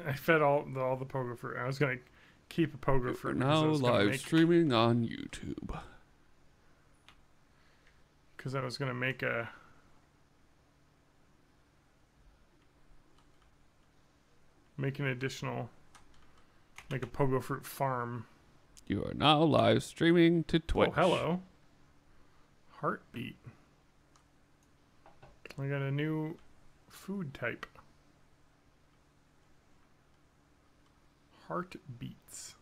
I fed all the pogo fruit. I was gonna keep a pogo fruit. Now live streaming on YouTube. Because I was gonna make an additional, make a pogo fruit farm. You are now live streaming to Twitch. Oh, hello. Heartbeat. I got a new food type. Heartbeats.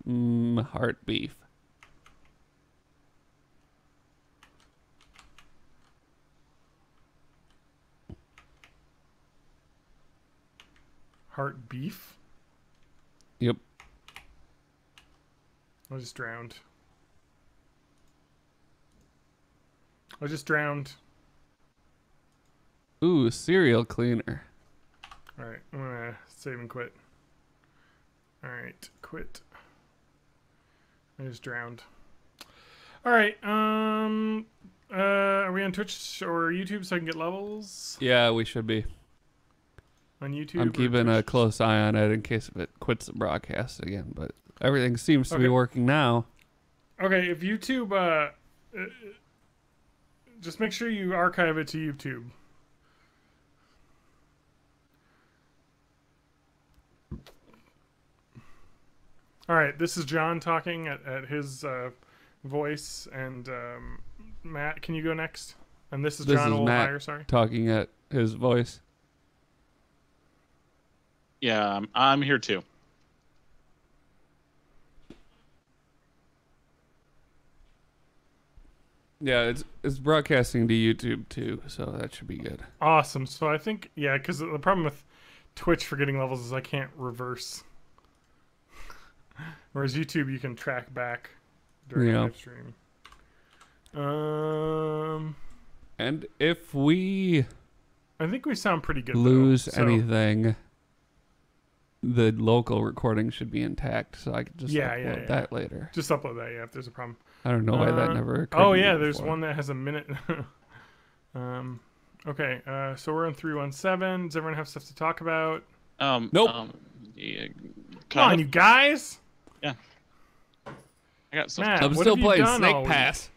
Heart beef. Heart beef? Yep. I just drowned. I just drowned. Ooh, cereal cleaner. Alright, I'm gonna save and quit. Alright, quit. I just drowned. Alright, are we on Twitch or YouTube so I can get levels? Yeah, we should be. On YouTube? I'm keeping a close eye on it in case if it quits the broadcast again, but everything seems to be working now. Okay, if YouTube, just make sure you archive it to YouTube. Alright, this is John talking at his voice, and Matt, can you go next? And this is John Olmeyer, sorry. Talking at his voice. Yeah, I'm here too. Yeah, it's broadcasting to YouTube too, so that should be good. Awesome. So I think, yeah, because the problem with Twitch for getting levels is I can't reverse. Whereas YouTube, you can track back during the live stream. And if we I think we sound pretty good. Lose anything, the local recording should be intact, so I can just upload that later. Just upload that, if there's a problem. I don't know why that never occurred. Oh yeah, there's one that has a minute. Okay, so we're in 317. Does everyone have stuff to talk about? Nope. Yeah, come on, you guys. Yeah. I got some. I'm still playing Snake Pass.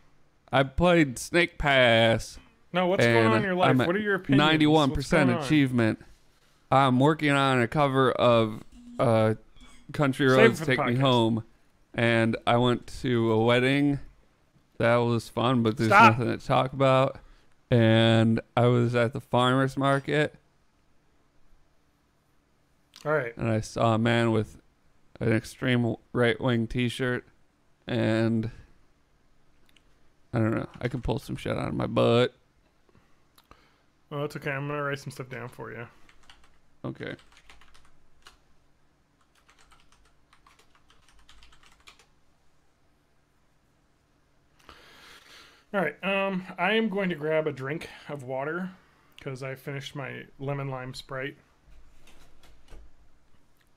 I played Snake Pass. No, what's going on in your life? What are your opinions? 91% achievement. I'm working on a cover of Country Roads Take Me Home, and I went to a wedding. That was fun, but there's nothing to talk about. And I was at the farmer's market. All right. And I saw a man with an extreme right-wing t-shirt, and I don't know. I can pull some shit out of my butt. Well, that's okay. I'm going to write some stuff down for you. Okay. All right. I am going to grab a drink of water because I finished my lemon lime Sprite.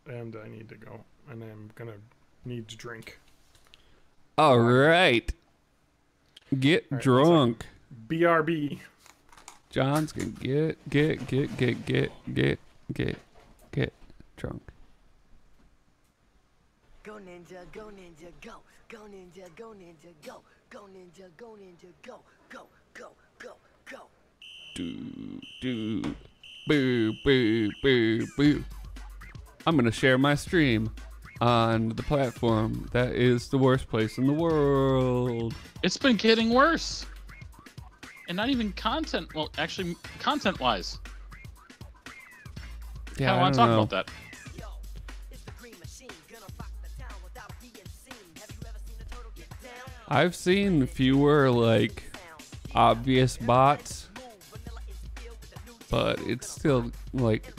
And I need to go. And I'm going to need to drink. All right. Get drunk. BRB. John's gonna get drunk. Go ninja, go ninja, go. Go ninja, go ninja, go. Go ninja, go ninja, go. Go, go, go, go. Boo, boo, boo, boo. I'm gonna share my stream on the platform that is the worst place in the world. It's been getting worse. And not even content, well, actually, content-wise. Yeah, I want to talk about that. I've seen fewer, like, obvious bots, but it's still, like,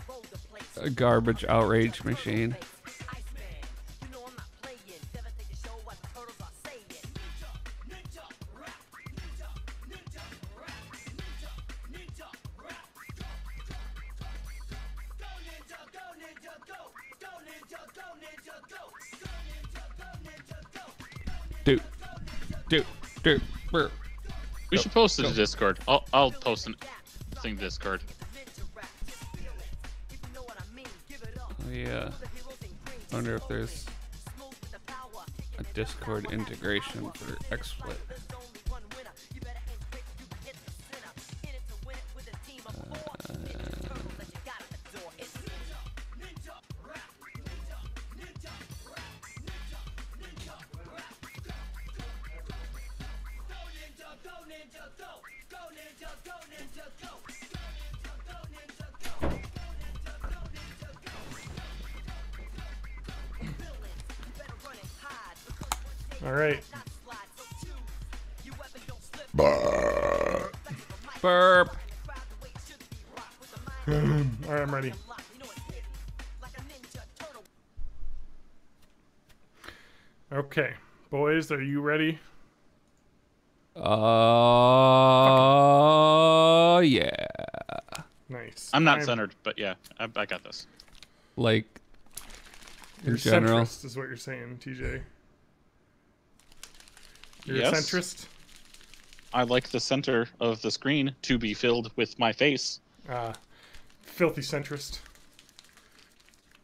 a garbage outrage machine. We should post it to Discord. I'll post a thing to Discord. wonder if there's a Discord integration for XSplit. All right. Burp. All right, I'm ready. Okay, boys, are you ready? Yeah. Nice. I'm not centered, but yeah, I got this. Like, You're in general. centrist, is what you're saying, TJ. You're Yes. a centrist? I like the center of the screen to be filled with my face. Filthy centrist.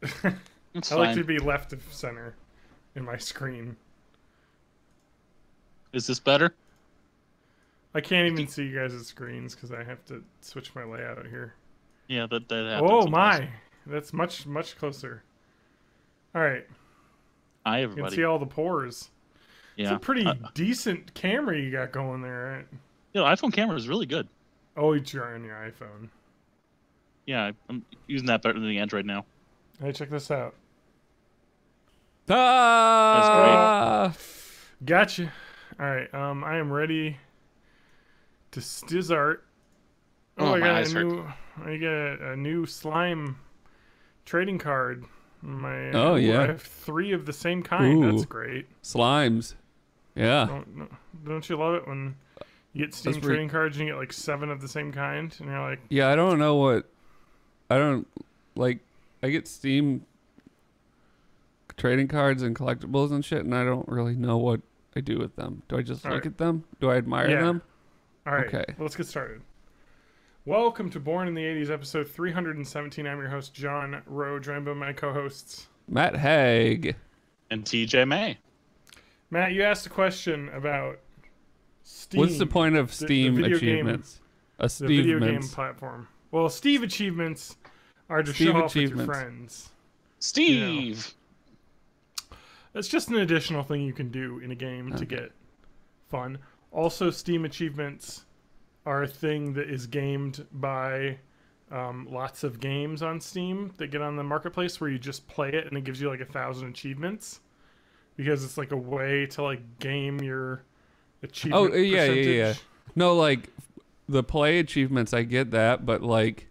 It's I fine. like to be left of center in my screen. Is this better? I can't even see you guys' screens because I have to switch my layout here. Yeah, that happens. Oh sometimes. my! That's much closer. All right. Hi, You can everybody. see all the pores. Yeah. It's a pretty decent camera you got going there, right? You know, iPhone camera is really good. Oh, you're on your iPhone. Yeah, I'm using that better than the Android now. Hey, check this out. Ah! Gotcha. All right. I am ready to start. Oh, I my got eyes hurt. I got a new slime trading card. Oh, yeah. I have 3 of the same kind. Ooh. That's great. Slimes. Yeah. Don't you love it when you get Steam That's pretty- trading cards and you get like 7 of the same kind, and you're like, Yeah, I don't know what. I don't like. I get Steam trading cards and collectibles and shit, and I don't really know what I do with them. Do I just All look right. at them? Do I admire Yeah. them? all right, Okay. let's get started. Welcome to Born in the 80s, episode 317. I'm your host, John Rowe, joined by my co-hosts. Matt Haig. And TJ May. Matt, you asked a question about Steam. What's the point of the Steam video game- achievements? The video game Achievements. platform. Well, Steve achievements are to Steve show off with your achievements. friends. Steve. It's just an additional thing you can do in a game to Okay. get fun. Also, Steam achievements are a thing that is gamed by lots of games on Steam that get on the marketplace where you just play it and it gives you like 1,000 achievements because it's like a way to like game your achievement yeah. percentage. No, like the play achievements, I get that, but like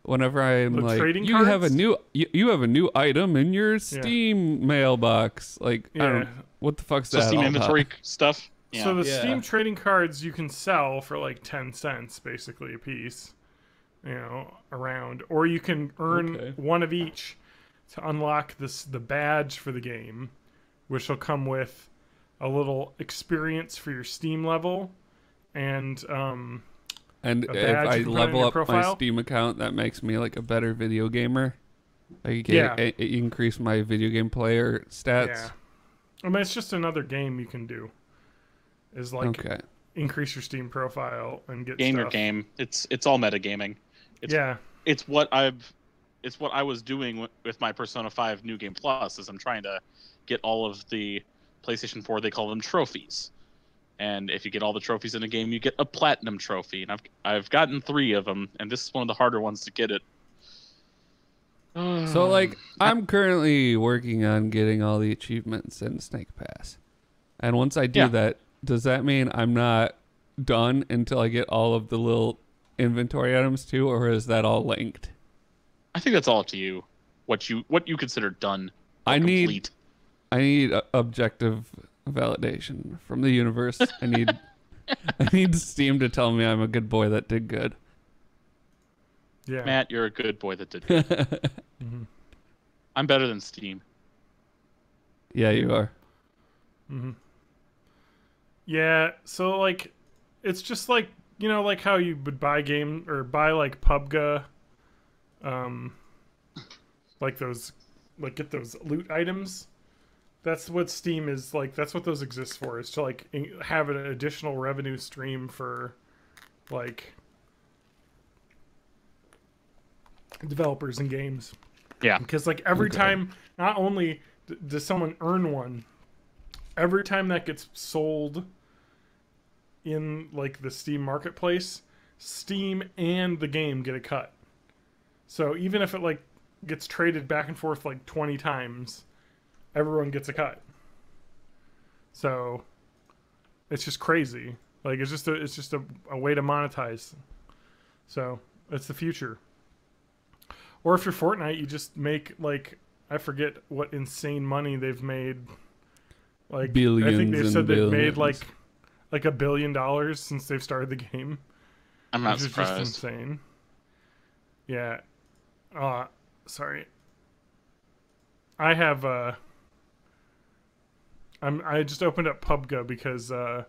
whenever I'm The like, trading you have a cards? new, you have a new item in your Steam mailbox. Like, I Yeah. don't. What the fuck's So that Steam all inventory about? stuff. Yeah. So the Yeah. Steam trading cards you can sell for like 10 cents basically a piece, around, or you can earn Okay. one of each to unlock the badge for the game, which will come with a little experience for your Steam level and And a if badge I you can put in level your up my profile? Steam account, that makes me like a better video gamer. I get increase my video game player stats. yeah. I mean, it's just another game you can do. Is like Okay. increase your Steam profile and get Game your stuff. game. It's all metagaming. Yeah. It's what I was doing with my Persona 5 New Game Plus. Is I'm trying to get all of the PlayStation 4. They call them trophies. And if you get all the trophies in a game, you get a platinum trophy. And I've gotten 3 of them, and this is one of the harder ones to get it. So like I'm currently working on getting all the achievements in Snake Pass. And once I do Yeah. that, does that mean I'm not done until I get all of the little inventory items too, or is that all linked? I think that's all up to you. What you consider done. Or I need complete. objective validation from the universe. I need Steam to tell me I'm a good boy that did good. Yeah. Matt, you're a good boy that did good. Mhm. I'm better than Steam. Yeah, you are. Yeah, so like it's just like like how you would buy game or buy like PUBG, like those like get those loot items. That's what Steam is like. That's what those exist for. Is to like have an additional revenue stream for like developers and games. Yeah. Because like every time, not only does someone earn one, every time that gets sold in like the Steam marketplace, Steam and the game get a cut. So even if it like gets traded back and forth like 20 times, everyone gets a cut. So it's just crazy. Like it's just a way to monetize. So it's the future. Or if you're Fortnite, you just make like, I forget what insane money they've made. Like Billions. I think they've said they've made billions. like $1 billion since they've started the game. I'm not which surprised. is just insane. Yeah. Sorry. I have I just opened up PUBG because the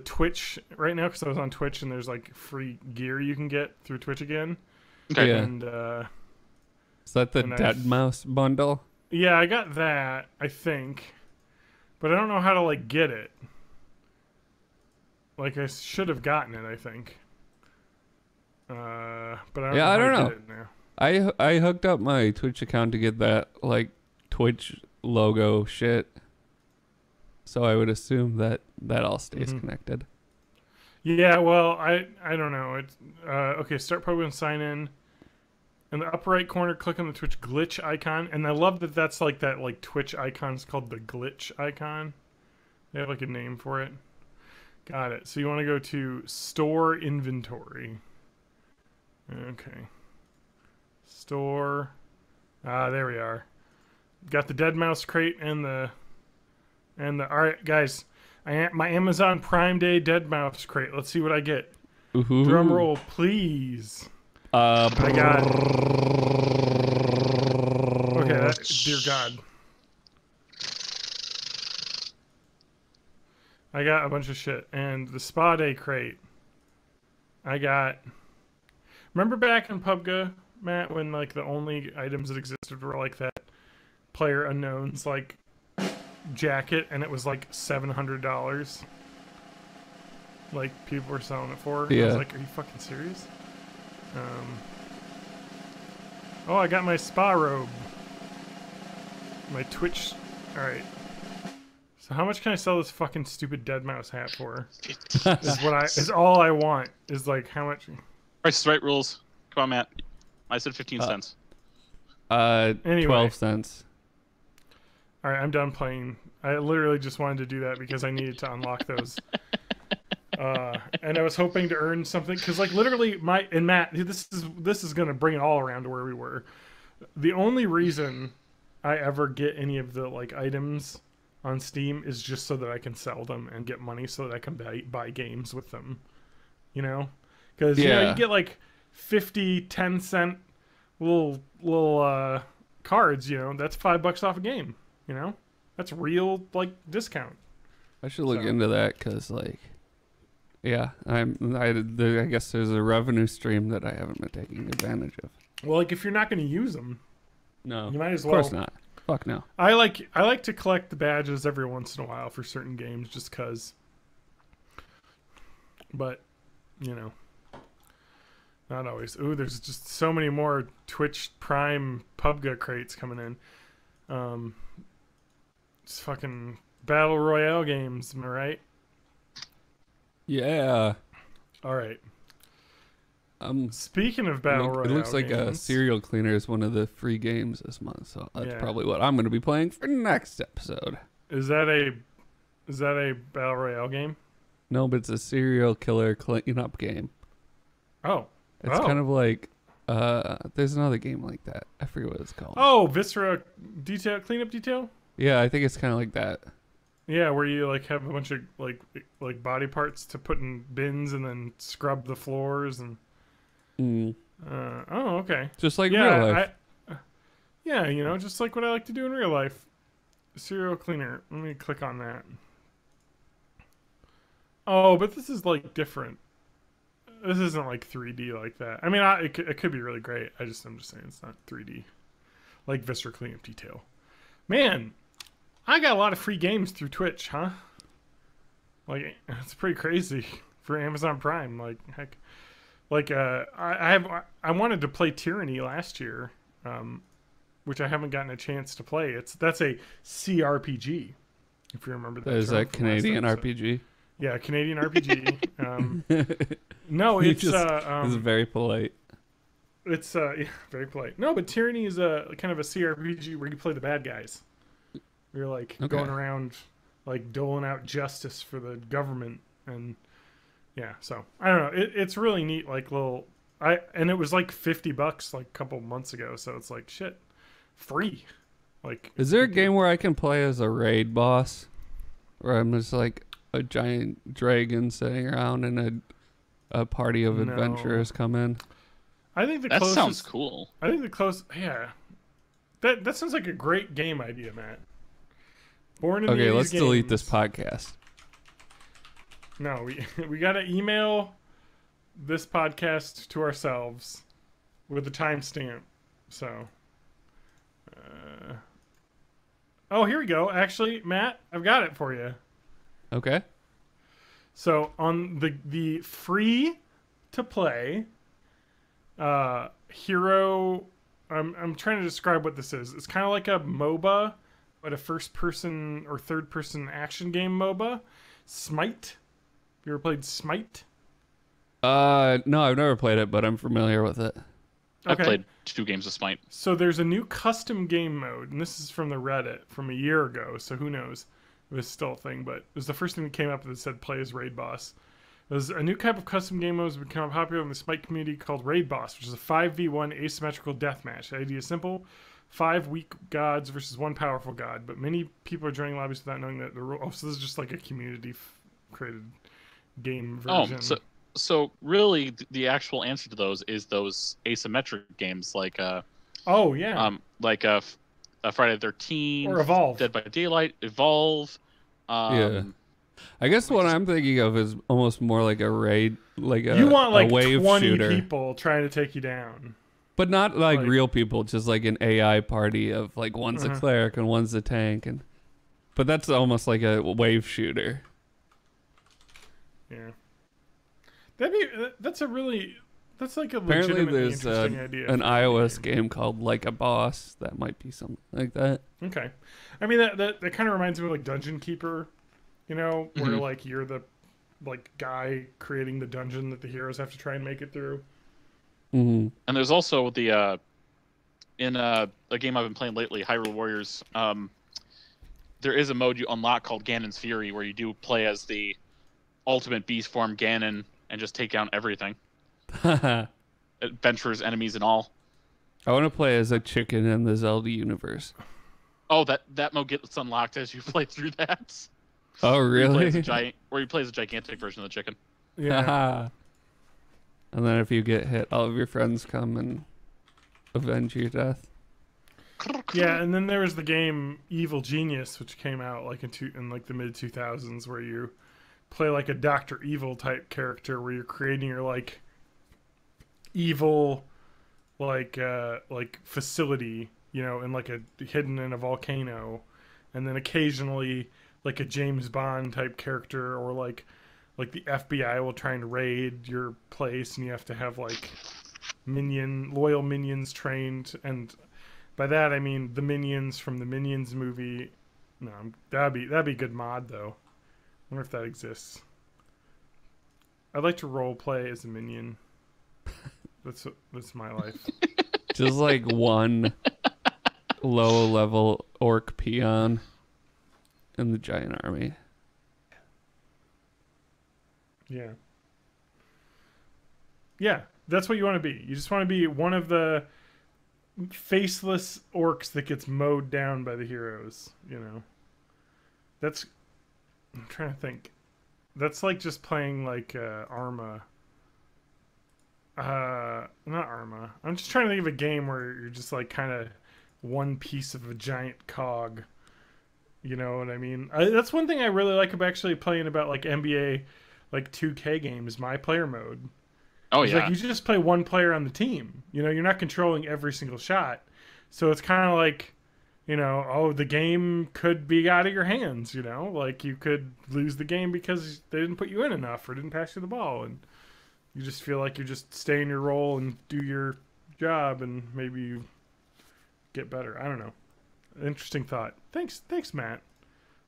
Twitch right now, because I was on Twitch and there's like free gear you can get through Twitch again. Okay. Yeah. And Is that the and Dead Mouse bundle? yeah, I got that, I think. But I don't know how to like get it. Like I should have gotten it, I think. But I don't know I how don't to know. get it now. I hooked up my Twitch account to get that like Twitch logo shit. So I would assume that all stays connected. Yeah, well, I don't know. It's okay. Start PUBG and sign in. In the upper right corner, click on the Twitch glitch icon, and I love that that's like that like Twitch icon is called the glitch icon. They have like a name for it. Got it. So you want to go to store inventory. Okay. Store. There we are. Got the dead mouse crate and the. All right, guys. My Amazon Prime Day dead mouse crate. Let's see what I get. Ooh. Drum roll, please. I I got. Okay, dear God. I got a bunch of shit, and the Spa Day crate. I got. Remember back in PUBG, Matt, when like the only items that existed were like that player unknowns like jacket, and it was like $700. Like people were selling it for. Yeah. I was like, are you fucking serious? Oh, I got my spa robe. My Twitch. All right. So how much can I sell this fucking stupid dead mouse hat for? Is all I want. Is like how much? Price is Right rules. Come on, Matt. I said 15 cents. Anyway. 12 cents. All right, I'm done playing. I literally just wanted to do that because I needed to unlock those. And I was hoping to earn something because, like, literally, Matt, this is gonna bring it all around to where we were. The only reason I ever get any of the like items on Steam is just so that I can sell them and get money so that I can buy games with them. You know, because you know you get like 50, 10-cent little cards. You know, that's $5 off a game. You know, that's real like discount. I should look into that because, like, yeah, I guess there's a revenue stream that I haven't been taking advantage of. Well, like if you're not going to use them, No, you might as of well. course not. Fuck no. I like to collect the badges every once in a while for certain games, just cause. But, you know, not always. Ooh, there's just so many more Twitch Prime PUBG crates coming in. It's fucking battle royale games, am I right? Yeah. All right. Speaking of battle royale, it looks like games, Serial Cleaner is one of the free games this month, so that's Yeah. probably what I'm going to be playing for next episode. is that a battle royale game? No, but it's a serial killer cleanup game. Oh, It's kind of like there's another game like that. I forget what it's called. Oh, Viscera cleanup detail. Yeah, I think it's kind of like that. Yeah, where you like have a bunch of like body parts to put in bins and then scrub the floors and. Oh, okay. Just like real life. Yeah, you know, just like what I like to do in real life. Serial cleaner. Let me click on that. Oh, but this is like different. This isn't like 3D like that. I mean, it could be really great. I'm just saying it's not 3D. like viscer cleanup detail. Man, I got a lot of free games through Twitch, huh? Like, it's pretty crazy for Amazon Prime. Like, heck, like I wanted to play Tyranny last year, which I haven't gotten a chance to play. That's a CRPG, if you remember that. Is that Canadian RPG? Yeah, Canadian RPG. No, You it's just- This is very polite. it's yeah, very polite. No, but Tyranny is a kind of a CRPG where you play the bad guys. You're like Okay. going around like doling out justice for the government, and yeah, so I don't know. It's really neat. Like and it was like $50 like a couple months ago, so it's like shit, free. Like, Is there a game where I can play as a raid boss, where I'm just like a giant dragon sitting around and a party of No. adventurers come in? I think the That closest. sounds cool. I think the close. Yeah, that sounds like a great game idea, Matt. Born in the Okay, 80s let's delete this games. podcast. No, we gotta email this podcast to ourselves with a timestamp. So, oh, here we go. Actually, Matt, I've got it for you. Okay. So on the free to play hero, I'm trying to describe what this is. It's kind of like a MOBA, but a first person or third person action game MOBA. Smite. You ever played Smite? No, I've never played it, but I'm familiar with it. I Okay. played 2 games of Smite. So there's a new custom game mode, and this is from the Reddit from a year ago, so who knows if it's still a thing, but it was the first thing that came up that said play as Raid Boss. There's a new type of custom game mode has become popular in the Smite community called Raid Boss, which is a 5v1 asymmetrical deathmatch. The idea is simple: 5 weak gods versus 1 powerful god, but many people are joining lobbies without knowing that the rule. Oh, so this is just like a community created game version. Oh, so really, the actual answer to those is those asymmetric games like oh yeah, Friday the 13th, or Evolve. Dead by Daylight, Evolve. Yeah. I guess what I'm thinking of is almost more like a raid, like You want a like wave 20 shooter, people trying to take you down. but not like like- real people, just like an AI party of like one's a cleric and one's a tank, but that's almost like a wave shooter. Yeah. That's like a Apparently, legitimately there's interesting idea. an for a iOS game called Like a Boss that might be something like that. Okay. I mean that kind of reminds me of like Dungeon Keeper, you know, where Mhm. like you're the like guy creating the dungeon that the heroes have to try and make it through. Mm-hmm. And there's also the in a game I've been playing lately, Hyrule Warriors. There is a mode you unlock called Ganon's Fury, where you do play as the ultimate beast form Ganon and just take down everything, I adventurers, enemies, and all. want to play as a chicken in the Zelda universe. Oh, that mode gets unlocked as you play through that. Oh, Where you play as a really? where you play as a gigantic version of the chicken. Yeah. And then if you get hit, all of your friends come and avenge your death. Yeah, and then there was the game Evil Genius, which came out like in like the mid 2000s, where you play like a Dr. Evil type character, where you're creating your like evil like facility, you know, in like hidden in a volcano, and then occasionally like a James Bond type character, or like the FBI will try and raid your place, and you have to have like loyal minions trained. And by that I mean the minions from the Minions movie. No, that'd be a good mod though. I wonder if that exists. I'd like to role play as a minion. That's my life. Just like one low level orc peon in the giant army. Yeah. Yeah, that's what you want to be. You just want to be one of the faceless orcs that gets mowed down by the heroes, you know. I'm trying to think. That's like just playing like Arma. Not Arma. I'm just trying to think of a game where you're just like kind of one piece of a giant cog. You know what I mean? That's one thing I really like about actually playing about like NBA, like 2K games, my player mode. Oh It's yeah. like you just play one player on the team. You know, you're not controlling every single shot. So it's kind of like, oh, the game could be out of your hands, like you could lose the game because they didn't put you in enough or didn't pass you the ball. And you just feel like you just stay in your role and do your job and maybe you get better. I don't know. Interesting thought. Thanks, Matt.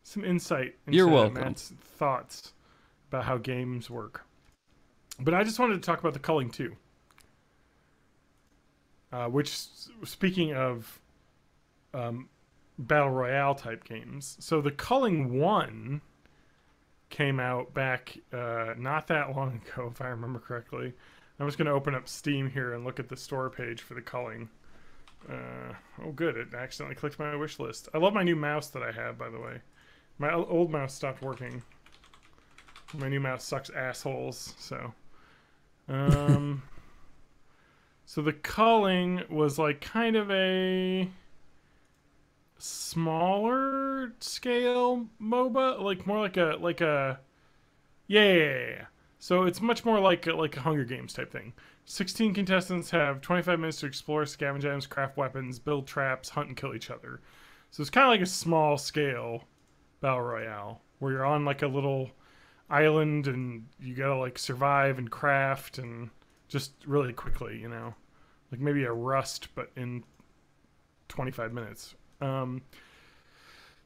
Some insight into You're welcome. Matt's thoughts about how games work. But I just wanted to talk about the culling 2. Which, speaking of Battle Royale type games, so the culling 1 came out back not that long ago, if I remember correctly. I'm just going to open up Steam here and look at the store page for the culling. Oh, good. It accidentally clicked my wish list. I love my new mouse that I have, by the way. My old mouse stopped working. My new mouse sucks assholes, so... So the culling was like kind of a smaller scale MOBA, like more like a yeah. So it's much more like a Hunger Games type thing. 16 contestants have 25 minutes to explore, scavenge items, craft weapons, build traps, hunt and kill each other. So it's kind of like a small scale Battle Royale where you're on like a little island and you gotta like survive and craft and just really quickly, like maybe a Rust but in 25 minutes.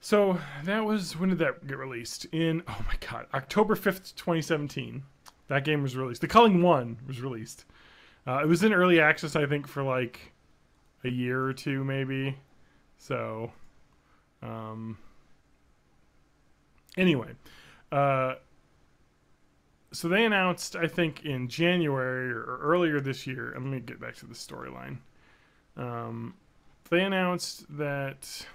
So that was, when did that get released? In, oh my god, October 5th 2017. That game was released. The Culling 1 was released. It was in early access, I think, for like a year or two maybe. So anyway, so they announced, I think, in January or earlier this year. Let me get back to the storyline. They announced that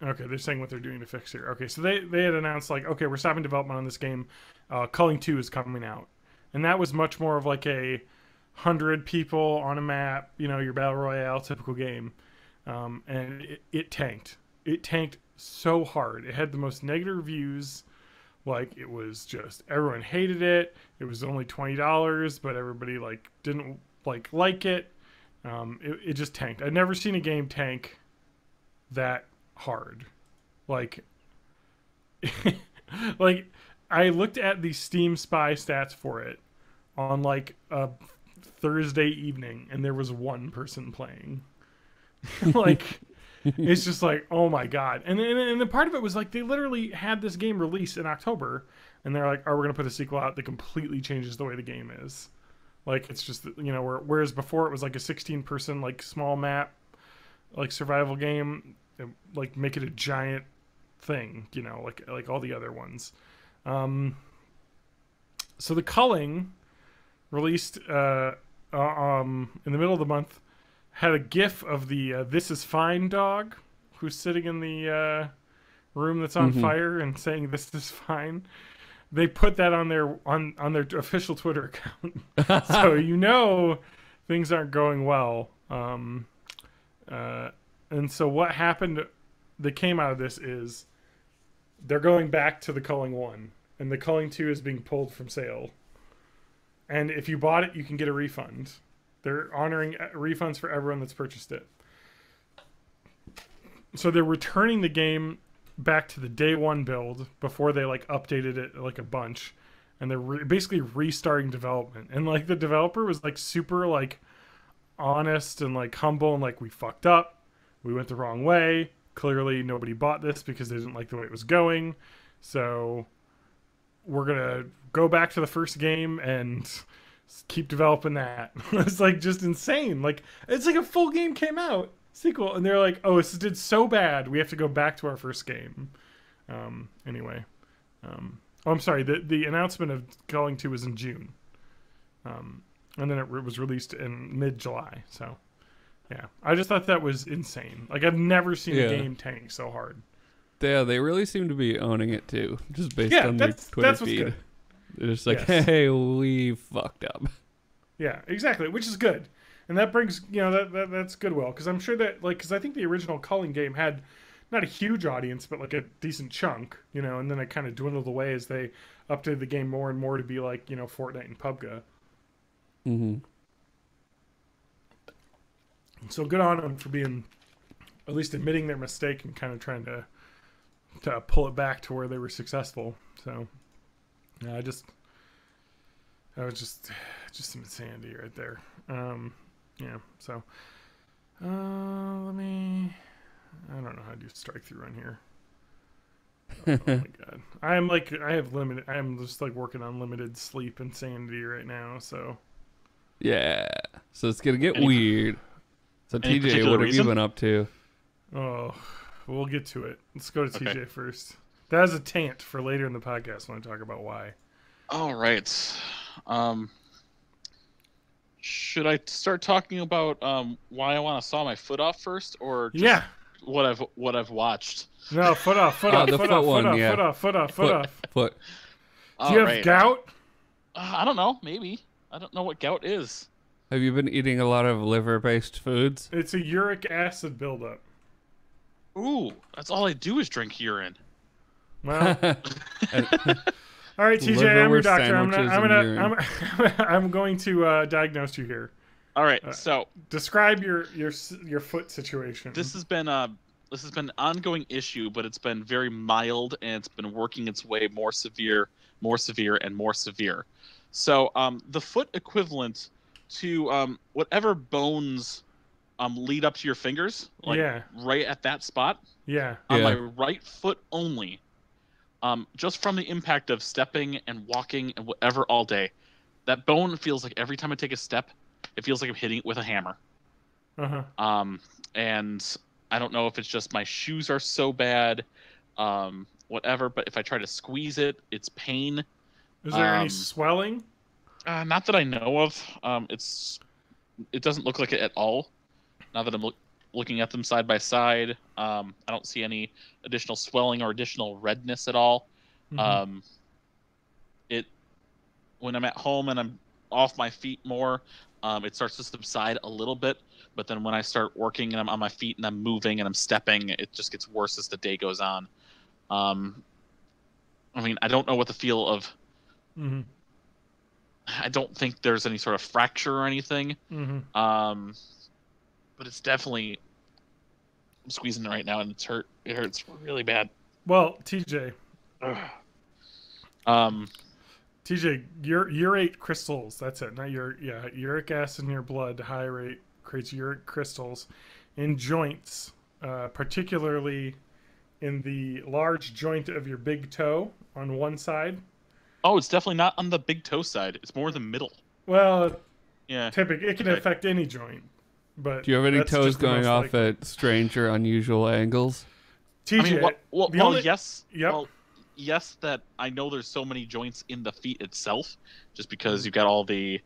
okay, they're saying what they're doing to fix here. Okay, so they had announced, like, okay, we're stopping development on this game. Culling 2 is coming out. And that was much more of like a 100 people on a map, your Battle Royale typical game. And it tanked. It tanked so hard. It had the most negative reviews. Like, it was just, everyone hated it. It was only $20, but everybody like didn't like it. It just tanked. I've never seen a game tank that hard. Like like I looked at the Steam Spy stats for it on like a Thursday evening and there was one person playing. Like, it's just like, oh my god. And the part of it was like, they literally had this game released in October and they're like, oh, we're gonna put a sequel out that completely changes the way the game is. Like, it's just, whereas before it was like a 16-person like small map like survival game, like make it a giant thing, like all the other ones. So the Culling released in the middle of the month had a GIF of the "This is fine" dog who's sitting in the room that's on fire and saying "This is fine." They put that on their official Twitter account, so things aren't going well. And so what happened that came out of this is they're going back to the Culling 1, and the Culling 2 is being pulled from sale. And if you bought it, you can get a refund. They're honoring refunds for everyone that's purchased it. So they're returning the game back to the day one build before they like updated it like a bunch. And they're basically restarting development. And like the developer was like super like honest and like humble and like, we fucked up. We went the wrong way. Clearly nobody bought this because they didn't like the way it was going. So we're going to go back to the first game and keep developing that. It's like just insane. Like, it's like a full game came out, sequel, and they're like, oh, this did so bad, we have to go back to our first game. Anyway. Oh, I'm sorry. The announcement of Culling 2 was in June. And then it was released in mid-July, so... Yeah, I just thought that was insane. Like, I've never seen a game tank so hard. Yeah, they really seem to be owning it too, just based on their Twitter feed. Good. They're just like, hey, we fucked up. Yeah, exactly, which is good. And that brings, that's goodwill. Because I'm sure that, like, because I think the original Culling game had not a huge audience, but like a decent chunk, and then it kind of dwindled away as they updated the game more and more to be like, Fortnite and PUBG. So good on them for being, at least admitting their mistake and kind of trying to pull it back to where they were successful. So, yeah, that was just some insanity right there. Yeah, so, I don't know how to do strike through on here. Oh my god. I'm just like working on limited sleep insanity right now, so. Yeah. So it's going to get weird. So any TJ, what have you been up to? Oh, we'll get to it. Let's go to TJ first. That is a tangent for later in the podcast when I talk about why. All right. Should I start talking about why I want to saw my foot off first, or just what I've watched? No, foot off. Do you have gout? I don't know. Maybe. I don't know what gout is. Have you been eating a lot of liver-based foods? It's a uric acid buildup. Ooh, that's all I do is drink urine. Well, all right, TJ, I'm your doctor. I'm going to diagnose you here. All right, so describe your foot situation. This has been an ongoing issue, but it's been very mild, and it's been working its way more severe, and more severe. So the foot equivalent to whatever bones lead up to your fingers, like right at that spot. Yeah. On my right foot only. Just from the impact of stepping and walking and whatever all day, that bone feels like every time I take a step, it feels like I'm hitting it with a hammer. And I don't know if it's just my shoes are so bad, whatever, but if I try to squeeze it, it's pain. Is there any swelling? Not that I know of. It doesn't look like it at all. Now that I'm looking at them side by side, I don't see any additional swelling or additional redness at all. When I'm at home and I'm off my feet more, it starts to subside a little bit. But then when I start working and I'm on my feet and I'm moving and I'm stepping, it just gets worse as the day goes on. I mean, I don't know what the feel of. I don't think there's any sort of fracture or anything. But it's definitely. I'm squeezing it right now and it's hurt. It hurts really bad. Well, TJ. TJ, urate crystals. That's it. Not uric acid in your blood, high rate creates uric crystals in joints, particularly in the large joint of your big toe on one side. Oh, it's definitely not on the big toe side. It's more the middle. Well, yeah. Typically, it can affect any joint. But do you have any toes going off at strange or unusual angles? TJ, I mean, yes. Yep. Well, yes, that I know there's so many joints in the feet itself, just because you've got all the,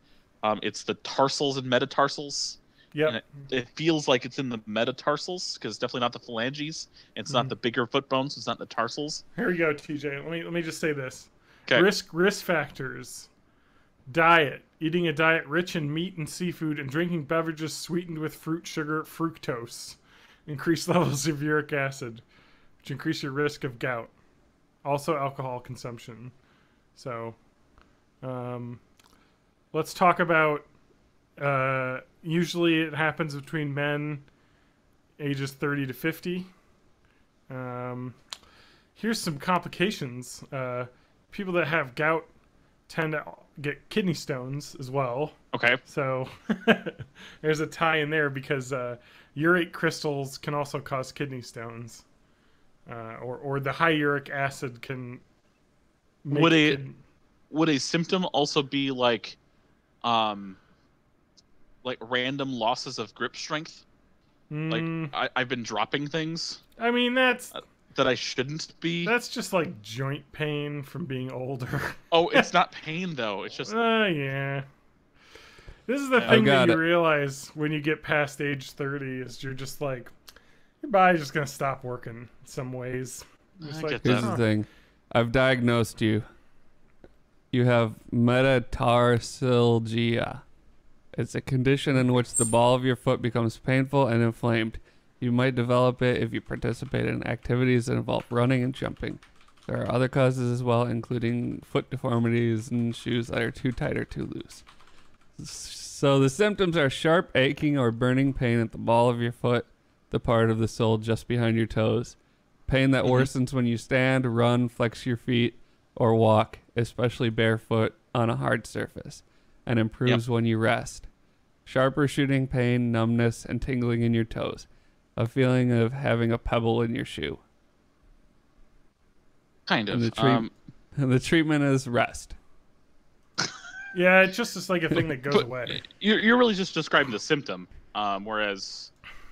it's the tarsals and metatarsals. Yeah. It feels like it's in the metatarsals because it's definitely not the phalanges. It's not the bigger foot bones. It's not the tarsals. Here we go, TJ. Let me just say this. Okay. Risk factors. Diet. Eating a diet rich in meat and seafood and drinking beverages sweetened with fruit, sugar, fructose. Increased levels of uric acid, which increase your risk of gout. Also alcohol consumption. So, let's talk about, usually it happens between men ages 30 to 50. Here's some complications. People that have gout tend to get kidney stones as well. Okay. So there's a tie in there because urate crystals can also cause kidney stones, or the high uric acid can. Make would a symptom also be like random losses of grip strength? Like I've been dropping things. I mean that's. That I shouldn't be. That's just like joint pain from being older. Oh, it's not pain though. It's just. Yeah. This is the thing that you realize when you get past age 30 is you're just like, your body's just gonna stop working in some ways. Here's the thing, I've diagnosed you. You have metatarsalgia. It's a condition in which the ball of your foot becomes painful and inflamed. You might develop it if you participate in activities that involve running and jumping. There are other causes as well, including foot deformities and shoes that are too tight or too loose. So the symptoms are sharp aching or burning pain at the ball of your foot, the part of the sole just behind your toes. Pain that worsens when you stand, run, flex your feet, or walk, especially barefoot on a hard surface, and improves when you rest. Sharper shooting pain, numbness, and tingling in your toes. A feeling of having a pebble in your shoe. Kind of. And the treatment is rest. Yeah, it's just like a thing that goes away. You're really just describing the symptom, whereas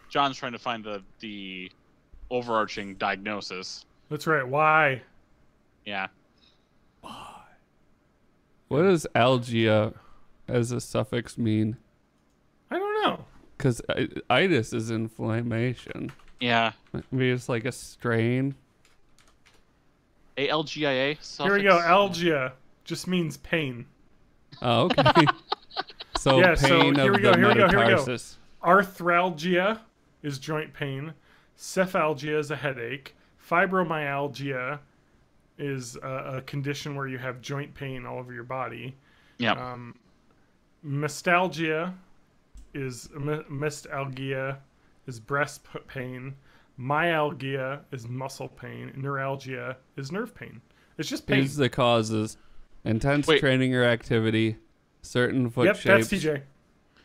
John's trying to find the overarching diagnosis. That's right. Why? Yeah. What does algia as a suffix mean? I don't know. Because itis is inflammation. Yeah. Maybe it's like a strain. ALGIA. Here we go. Algia just means pain. Oh, okay. So yeah, pain so here of we go. the Here we go. Here we go. metatarsus. Arthralgia is joint pain. Cephalgia is a headache. Fibromyalgia is a condition where you have joint pain all over your body. Yeah. Myalgia is breast pain. Myalgia is muscle pain. Neuralgia is nerve pain. It's just pain. These are the causes: intense Wait. training or activity, certain foot Yep, shapes, that's TJ.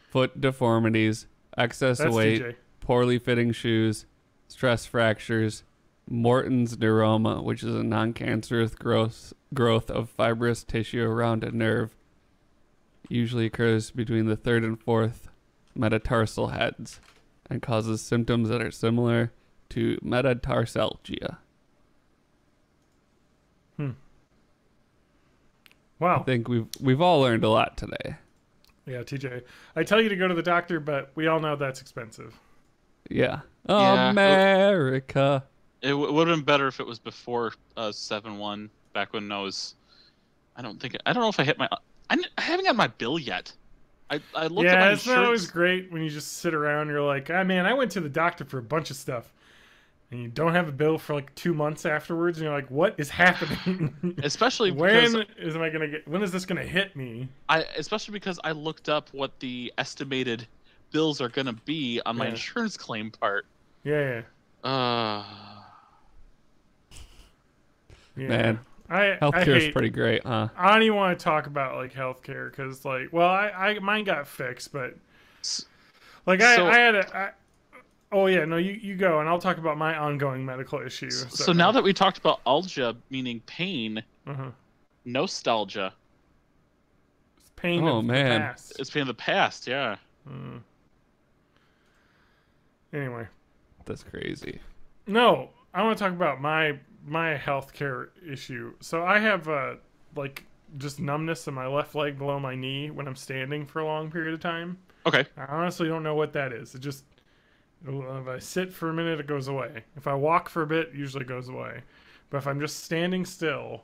foot deformities, excess That's weight, TJ. poorly fitting shoes, stress fractures, Morton's neuroma, which is a non-cancerous growth of fibrous tissue around a nerve. Usually occurs between the third and fourth metatarsal heads and causes symptoms that are similar to metatarsalgia. Wow. I think we've all learned a lot today. Yeah, TJ. I tell you to go to the doctor, but we all know that's expensive. Yeah. Yeah. America. It would have been better if it was before 7-1, back when I was... I don't know if I hit my... I haven't got my bill yet. I looked at my Yeah, it's not always insurance. great when you just sit around and you're like, ah, man, I went to the doctor for a bunch of stuff. And you don't have a bill for like 2 months afterwards, and you're like, what is happening? Especially because when is this gonna hit me? especially because I looked up what the estimated bills are gonna be on my insurance claim part. Yeah. Uh, Yeah. Man, I healthcare is hate, pretty great, huh? I don't even want to talk about like healthcare because like, well, I mine got fixed, but like oh yeah, no, you go, and I'll talk about my ongoing medical issue. So now that we talked about algia meaning pain, nostalgia. It's pain Oh, of man. the past. It's pain of the past, yeah. Anyway, That's crazy. no, I want to talk about my healthcare issue. So I have like just numbness in my left leg below my knee when I'm standing for a long period of time. Okay. I honestly don't know what that is. If I sit for a minute, it goes away. If I walk for a bit, it usually goes away. But if I'm just standing still,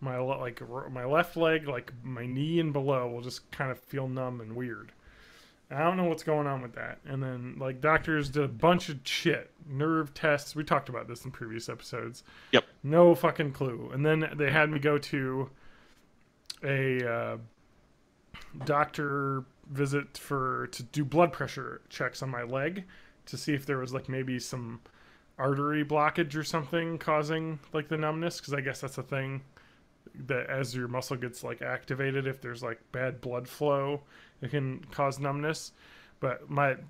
my left leg, like my knee and below, will just kind of feel numb and weird. I don't know what's going on with that. And then like doctors did a bunch of shit, nerve tests. We talked about this in previous episodes. Yep. No fucking clue. And then they had me go to a doctor visit to do blood pressure checks on my leg to see if there was like maybe some artery blockage or something causing like the numbness, because I guess that's a thing that as your muscle gets like activated, if there's like bad blood flow, it can cause numbness. But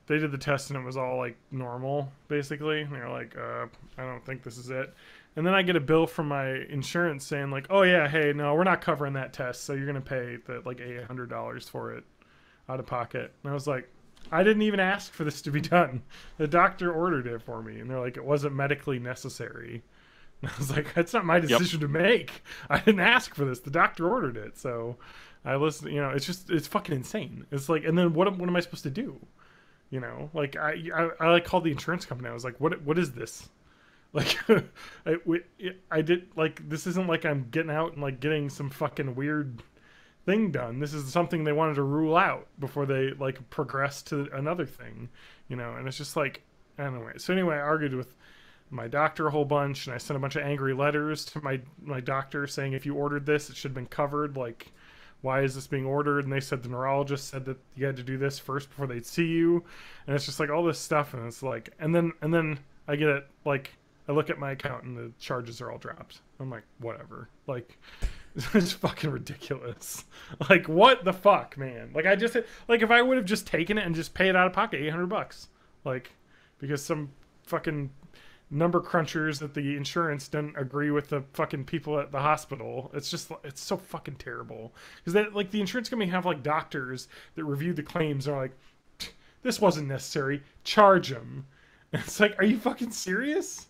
they did the test and it was all like normal basically, and they're like, I don't think this is it. And then I get a bill from my insurance saying like, oh yeah, hey, no, we're not covering that test, so you're gonna pay like $800 for it out of pocket. And I was like, I didn't even ask for this to be done. The doctor ordered it for me, and they're like, it wasn't medically necessary. And I was like, that's not my decision to make. I didn't ask for this. The doctor ordered it, so I listened. You know, it's fucking insane. It's like, and then what am I supposed to do? You know, like I like called the insurance company. I was like, what is this? Like, I did like, this isn't like I'm getting out and like getting some fucking weird thing done. This is something they wanted to rule out before they like progress to another thing, you know. And it's just like, anyway. So anyway, I argued with my doctor a whole bunch, and I sent a bunch of angry letters to my doctor saying if you ordered this, it should have been covered. Like, why is this being ordered? And they said the neurologist said that you had to do this first before they'd see you. And it's just like all this stuff. And it's like, and then I get it. Like, I look at my account and the charges are all dropped. I'm like, whatever. Like, it's fucking ridiculous. Like, what the fuck, man? Like, like, if I would have just taken it and just paid out of pocket $800, like, because some fucking number crunchers at the insurance didn't agree with the fucking people at the hospital. It's just, it's so fucking terrible. Because they, like, the insurance company have like doctors that review the claims and are like, this wasn't necessary, charge them. And it's like, are you fucking serious?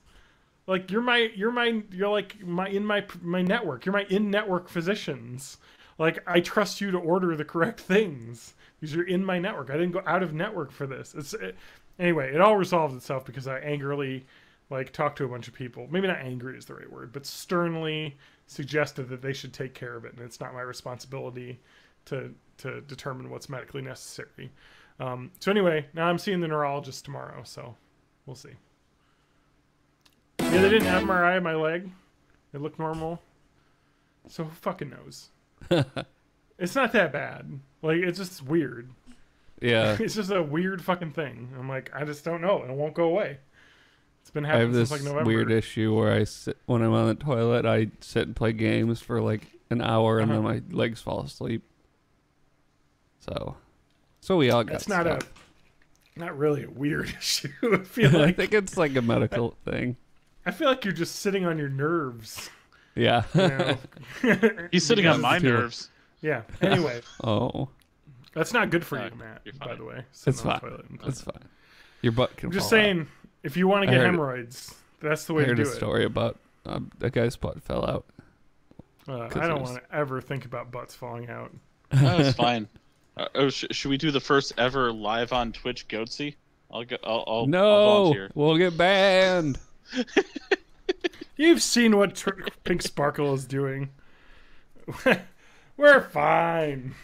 Like, you're like in my network. You're my in-network physicians. Like, I trust you to order the correct things because you're in my network. I didn't go out of network for this. Anyway, it all resolved itself because I angrily, like, talked to a bunch of people. Maybe not angry is the right word, but sternly suggested that they should take care of it, and it's not my responsibility to determine what's medically necessary. So anyway, now I'm seeing the neurologist tomorrow, so we'll see. Yeah, they didn't MRI my leg. It looked normal. So who fucking knows? It's not that bad. Like, it's just weird. Yeah. It's just a weird fucking thing. I'm like, I just don't know. It won't go away. It's been I happening have this since like November. weird issue where I sit, when I'm on the toilet, I sit and play games for like an hour and then my legs fall asleep. So we all got That's stuff. not really a weird issue. I feel like I think it's like a medical thing. I feel like you're just sitting on your nerves. Yeah. You know? He's sitting on my nerves. Yeah. Anyway, Oh, that's not good for you, Matt. you're By fine. the way, it's sitting on fine. the toilet and- It's fine. Your butt can I'm just fall out. saying, if you want to I get heard it. hemorrhoids, that's the I way to heard do a it. story about a guy's butt fell out. I 'cause don't there's- want to ever think about butts falling out. No, it's fine. Should we do the first ever live on Twitch Goatsy? I'll No, volunteer. we'll get banned. You've seen what Pink Sparkle is doing. We're fine.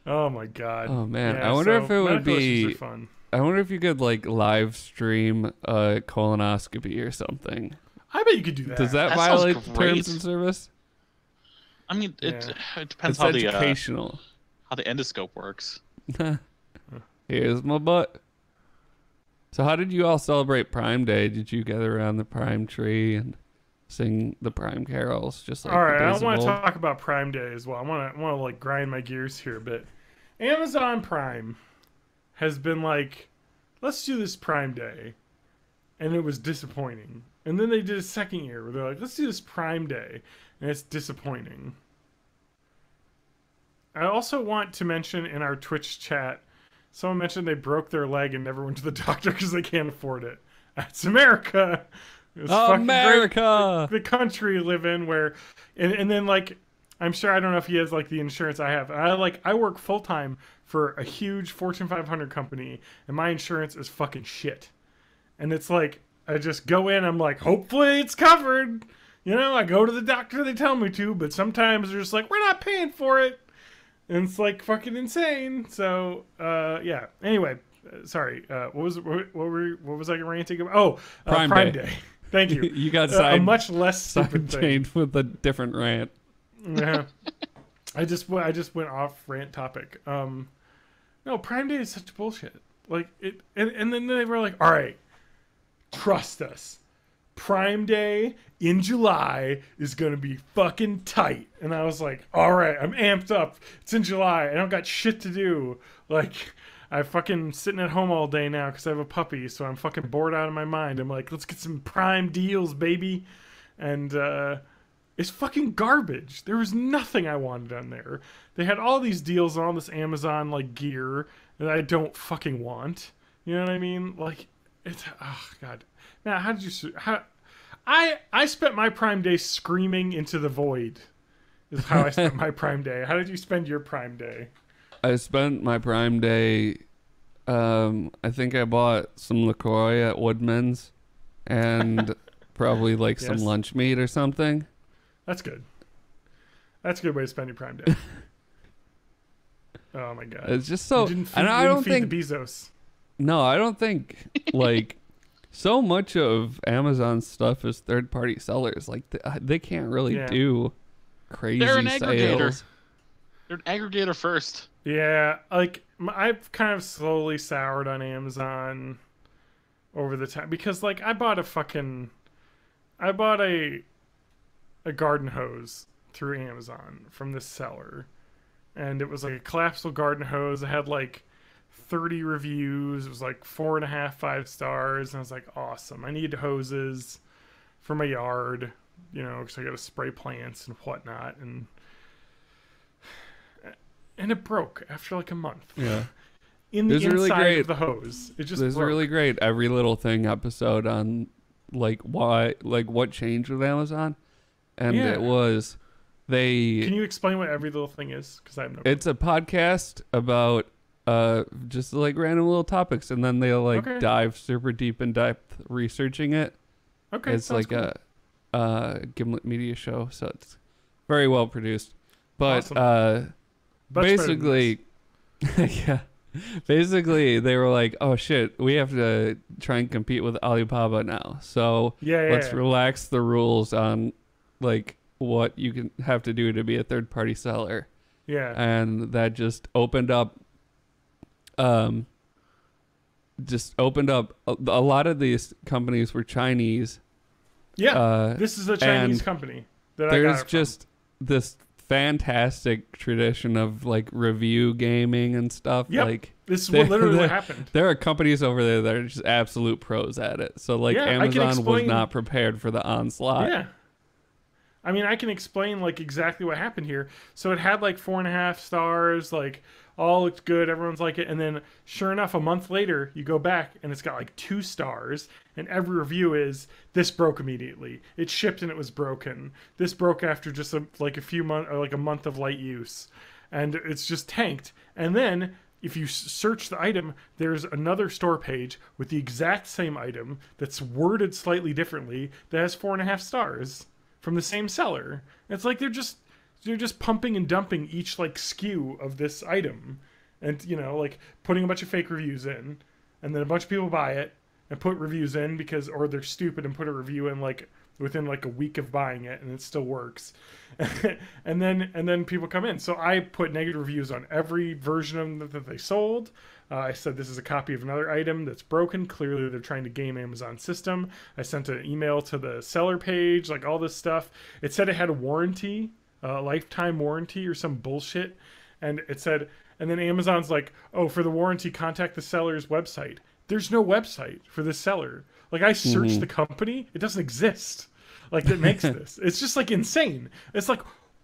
Oh my god. Oh man, Yeah, I wonder so if it would medical issues be. are fun. I wonder if you could like live stream a colonoscopy or something. I bet you could do that. Does that That sounds violate the great. terms and service? I mean, it depends It's how educational. the endoscope works. Here's my butt. So how did you all celebrate Prime Day? Did you gather around the Prime tree and sing the Prime carols just like All the right, I days want of to old? talk about Prime Day as well. I want to like grind my gears here a bit. Amazon Prime has been like, let's do this Prime Day, and it was disappointing. And then they did a second year where they're like, let's do this Prime Day, and it's disappointing. I also want to mention in our Twitch chat, someone mentioned they broke their leg and never went to the doctor because they can't afford it. That's America. It's fucking great. America! The country you live in where, and then like, I'm sure, I don't know if he has like the insurance I have. I work full time for a huge Fortune 500 company, and my insurance is fucking shit. And it's like, I just go in, I'm like, hopefully it's covered. You know, I go to the doctor, they tell me to, but sometimes they're just like, we're not paying for it. And it's like fucking insane. So, yeah. Anyway, sorry. What was I ranting about? Oh, Prime Day. Thank you. You got a much less stupid thing. sidechained with a different rant. Yeah. I just went off rant topic. No, Prime Day is such bullshit. Like it, and then they were like, all right, trust us. Prime Day in July is gonna be fucking tight. And I was like, all right, I'm amped up. It's in July. I don't got shit to do. Like, I'm fucking sitting at home all day now because I have a puppy, so I'm fucking bored out of my mind. I'm like, let's get some Prime deals, baby. And it's fucking garbage. There was nothing I wanted on there. They had all these deals on all this Amazon like gear that I don't fucking want. You know what I mean? Like, it's, oh god. Now, how did you? I spent my Prime Day screaming into the void. Is how I spent my Prime Day. How did you spend your Prime Day? I spent my Prime Day. I think I bought some LaCroix at Woodman's, and probably like some Yes. lunch meat or something. That's good. That's a good way to spend your Prime Day. Oh my god! It's just so. You didn't feed, And I you didn't don't feed think. the Bezos. No, I don't think like so much of Amazon stuff is third-party sellers. Like they can't really Yeah. do crazy They're an aggregator. sales. They're an aggregator first. Yeah, like I've kind of slowly soured on Amazon over the time because like I bought a garden hose through Amazon from this seller, and it was like a collapsible garden hose. It had like 30 reviews. It was like 4.5, 5 stars, and I was like, awesome. I need hoses for my yard, you know, because I got to spray plants and whatnot, and it broke after like a month. Yeah. In the inside of the hose, it just There's broke. a really great Every Little Thing episode on like why, like what changed with Amazon, and it was they. Can you explain what Every Little Thing is? Because I have no. It's a podcast about just like random little topics, and then they'll like dive super deep in depth researching it. Okay, it's like cool. a Gimlet Media show, so it's very well produced. But awesome. Basically, yeah. Basically, they were like, "Oh shit, we have to try and compete with Alibaba now. So let's relax the rules on like what you can have to do to be a third-party seller." Yeah, and that just opened up a lot of these companies were Chinese. Yeah, this is a Chinese company that I got it from. There's just this fantastic tradition of like review gaming and stuff. Yep. Like this is literally what happened. There are companies over there that are just absolute pros at it. So like Amazon was not prepared for the onslaught. Yeah. I mean, I can explain like exactly what happened here. So it had like 4.5 stars, like all looked good, everyone's like it, and then sure enough, a month later, you go back and it's got like 2 stars, and every review is this broke immediately. It shipped and it was broken. This broke after just like a few months or like a month of light use, and it's just tanked. And then if you search the item, there's another store page with the exact same item that's worded slightly differently that has 4.5 stars from the same seller. It's like they're just pumping and dumping each like SKU of this item, and you know, like putting a bunch of fake reviews in, and then a bunch of people buy it and put reviews in because, or they're stupid and put a review in like within like a week of buying it, and it still works. and then people come in. So I put negative reviews on every version of them that they sold. I said this is a copy of another item that's broken. Clearly they're trying to game Amazon's system. I sent an email to the seller page, like all this stuff. It said it had a warranty, lifetime warranty or some bullshit. And it said, and then Amazon's like, oh, for the warranty, contact the seller's website. There's no website for this seller. Like I searched the company, it doesn't exist. Like that makes this. It's just like insane. It's like,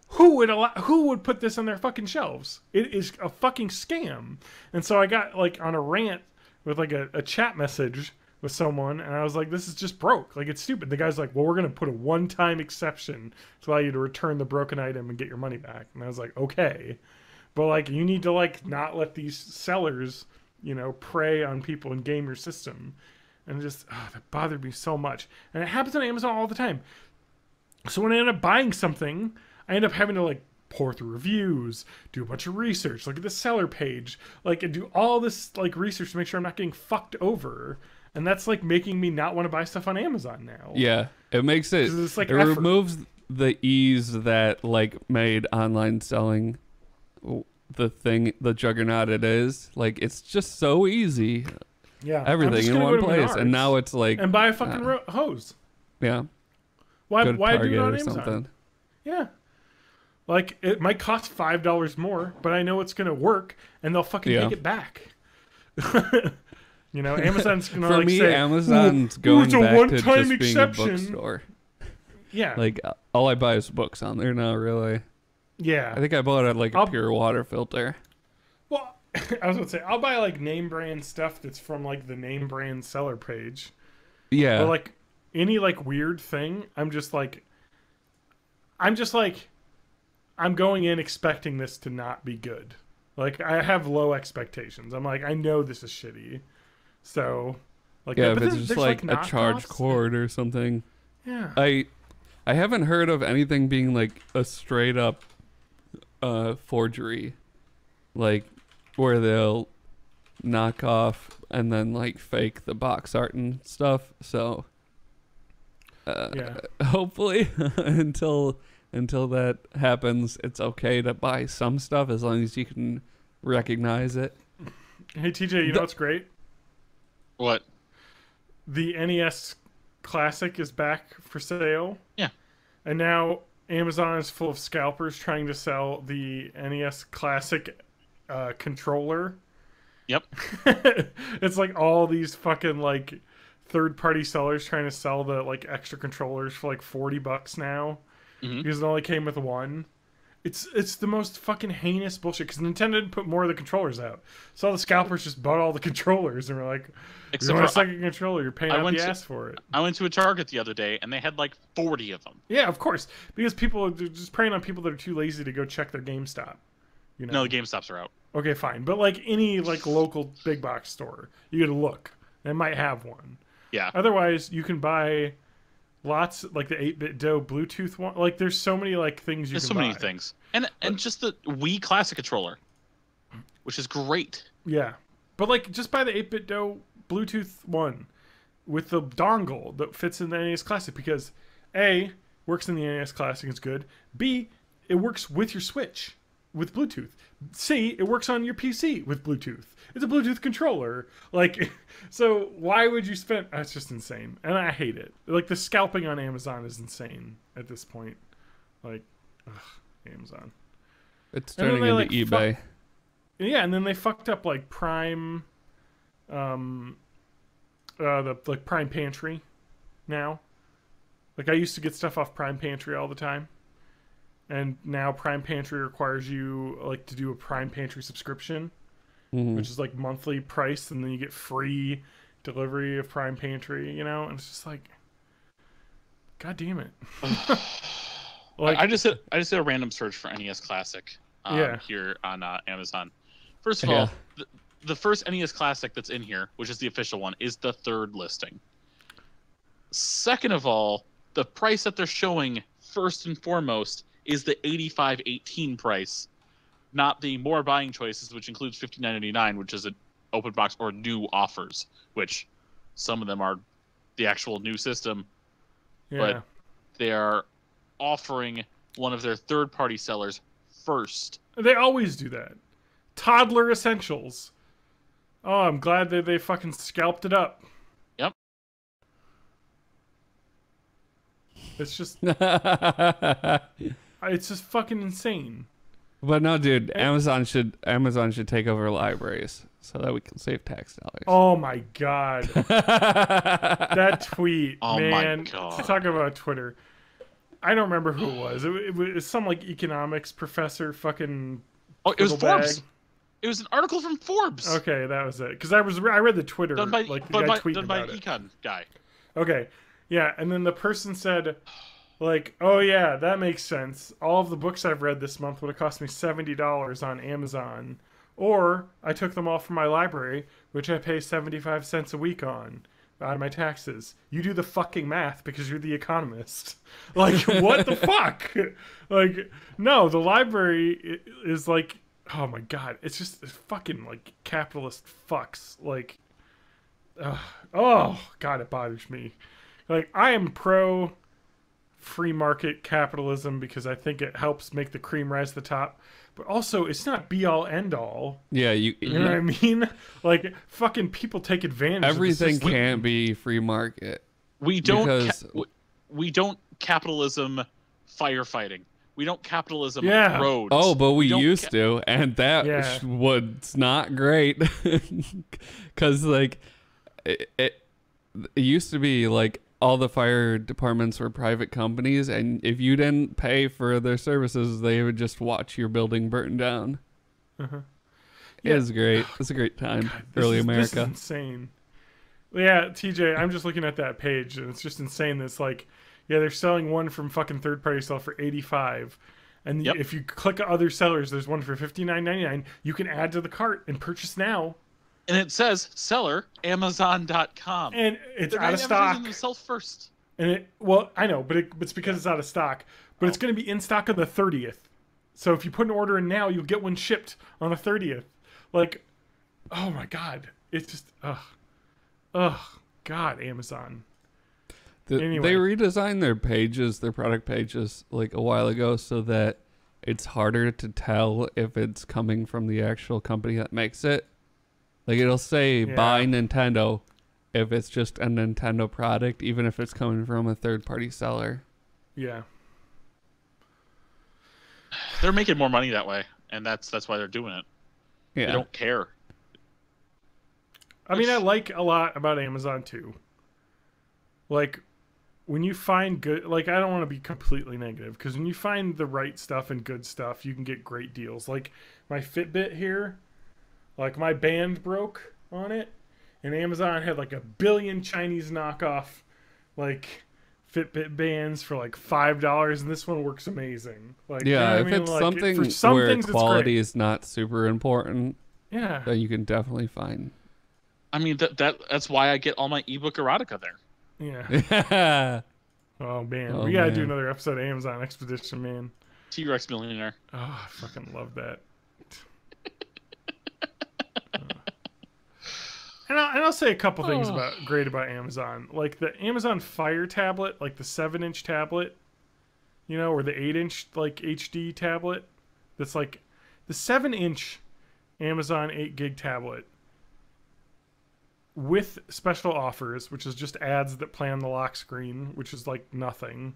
who would put this on their fucking shelves? It is a fucking scam. And so I got like on a rant with like a chat message with someone, and I was like, this is just broke. Like it's stupid. The guy's like, well, we're gonna put a one-time exception to allow you to return the broken item and get your money back. And I was like, okay. But like you need to like not let these sellers, you know, prey on people and game your system. And just that bothered me so much. And it happens on Amazon all the time. So when I end up buying something, I end up having to like pour through reviews, do a bunch of research, look at the seller page, like and do all this like research to make sure I'm not getting fucked over. And that's like making me not want to buy stuff on Amazon now. Yeah, it makes it. It's like it removes the ease that like made online selling the juggernaut it is. Like it's just so easy. Yeah, everything in one place, and now it's like and buy a fucking hose. Yeah. Why do it on Amazon? Something. Yeah. Like it might cost $5 more, but I know it's gonna work, and they'll fucking take it back. You know, Amazon's gonna for like me, say, Amazon's going back to just exception. being a bookstore. Yeah, like all I buy is books on there now. Really. Yeah, I think I bought a pure water filter. Well, I was gonna say I'll buy like name brand stuff that's from like the name brand seller page. Yeah, but like any like weird thing, I'm going in expecting this to not be good. Like I have low expectations. I'm like, I know this is shitty. So like if it's just like a charge cord or something. Yeah. I haven't heard of anything being like a straight up forgery. Like where they'll knock off and then like fake the box art and stuff. So hopefully until until that happens, it's okay to buy some stuff as long as you can recognize it. Hey, TJ, you know what's great? What? The NES Classic is back for sale. Yeah. And now Amazon is full of scalpers trying to sell the NES Classic controller. Yep. It's like all these fucking like third-party sellers trying to sell the like extra controllers for like $40 now because it only came with one. It's the most fucking heinous bullshit because Nintendo didn't put more of the controllers out, so all the scalpers just bought all the controllers and were like, "You want a second controller? You're paying out the ass for it." I went to a Target the other day and they had like 40 of them. Yeah, of course, because people are just preying on people that are too lazy to go check their GameStop. You know? No, the GameStops are out. Okay, fine, but like any like local big box store, you gotta look. They might have one. Yeah. Otherwise, you can buy lots like the 8-bit dough Bluetooth one. Like there's so many like things you There's can so buy. many things. And just the Wii Classic controller, which is great. Yeah. But like just buy the 8-bit dough Bluetooth one with the dongle that fits in the NES Classic because A, works in the NES Classic, it's good. B, it works with your Switch with Bluetooth. C, it works on your PC with Bluetooth. It's a Bluetooth controller. Like, so why would you spend... That's just insane. And I hate it. Like, the scalping on Amazon is insane at this point. Like, ugh, Amazon. It's turning into like, eBay. Yeah, and then they fucked up, like, Prime... the Prime Pantry now. Like, I used to get stuff off Prime Pantry all the time. And now Prime Pantry requires you like to do a Prime Pantry subscription, which is like monthly price, and then you get free delivery of Prime Pantry, you know? And it's just like, God damn it. Like I just did a random search for NES Classic Yeah. here on Amazon. First of all, the first NES Classic that's in here, which is the official one, is the third listing. Second of all, the price that they're showing first and foremost is the $85.18 price, not the more buying choices, which includes $59.99, which is an open box or new offers, which some of them are the actual new system, but they are offering one of their third-party sellers first. They always do that. Toddler Essentials. Oh, I'm glad that they fucking scalped it up. Yep. It's just... It's just fucking insane. But no, dude, Amazon should take over libraries so that we can save tax dollars. Oh my god. That tweet, Oh man. my God. Talk about Twitter. I don't remember who it was. It was some like economics professor fucking. Oh, it was bag. Forbes. It was an article from Forbes. Okay, that was it. Because I read the Twitter Done by, like the done guy by, tweeting done by about an it. econ guy. Okay, yeah, and then the person said, like, oh yeah, that makes sense. All of the books I've read this month would have cost me $70 on Amazon, or I took them all from my library, which I pay 75 cents a week on out of my taxes. You do the fucking math because you're the economist. Like, what the fuck? Like, no, the library is like, oh my god, it's just fucking like capitalist fucks. Like, oh god, it bothers me. Like, I am pro free market capitalism because I think it helps make the cream rise to the top. But also, it's not be all end all. Yeah, You know what I mean? Like, fucking people take advantage. everything of the system. can't be free market. We don't. Because- We don't capitalism firefighting. We don't capitalism Yeah. roads. Oh, but we don't used to, and that Yeah. was not great. Because, like, it used to be, like, all the fire departments were private companies, and if you didn't pay for their services, they would just watch your building burn down. Uh-huh. It was great. It's a great time. Early This America. is insane. Yeah, TJ, I'm just looking at that page, and it's just insane. That's like, yeah, they're selling one from fucking third party sell for $85, and Yep. if you click other sellers, there's one for $59.99. You can add to the cart and purchase now, And it says seller Amazon.com. and it's They're out not of stock. advertising themselves first. And well, I know, but it's because it's out of stock. But it's going to be in stock on the 30th. So if you put an order in now, you'll get one shipped on the 30th. Like, oh my god, it's just God, Amazon. Anyway. They redesigned their pages, their product pages, like a while ago, so that it's harder to tell if it's coming from the actual company that makes it. Like it'll say buy Nintendo if it's just a Nintendo product, even if it's coming from a third-party seller. Yeah. They're making more money that way, and that's why they're doing it. Yeah. They don't care. I mean, I like a lot about Amazon too. Like, when you find good, like, I don't want to be completely negative, because when you find the right stuff and good stuff, you can get great deals. Like, my Fitbit here, like, my band broke on it, and Amazon had like 1 billion Chinese knockoff, like, Fitbit bands for like $5, and this one works amazing. Like, yeah, if it's something for some where things, quality is not super important, then you can definitely find. I mean, that's why I get all my ebook erotica there. Yeah. Oh man, we gotta do another episode of Amazon Expedition, man. T-Rex Millionaire. Oh, I fucking love that. And I'll say a couple things great about Amazon, like the Amazon Fire tablet, like the 7-inch tablet, you know, or the 8-inch like HD tablet. That's like the 7-inch Amazon 8 GB tablet with special offers, which is just ads that play on the lock screen, which is like nothing.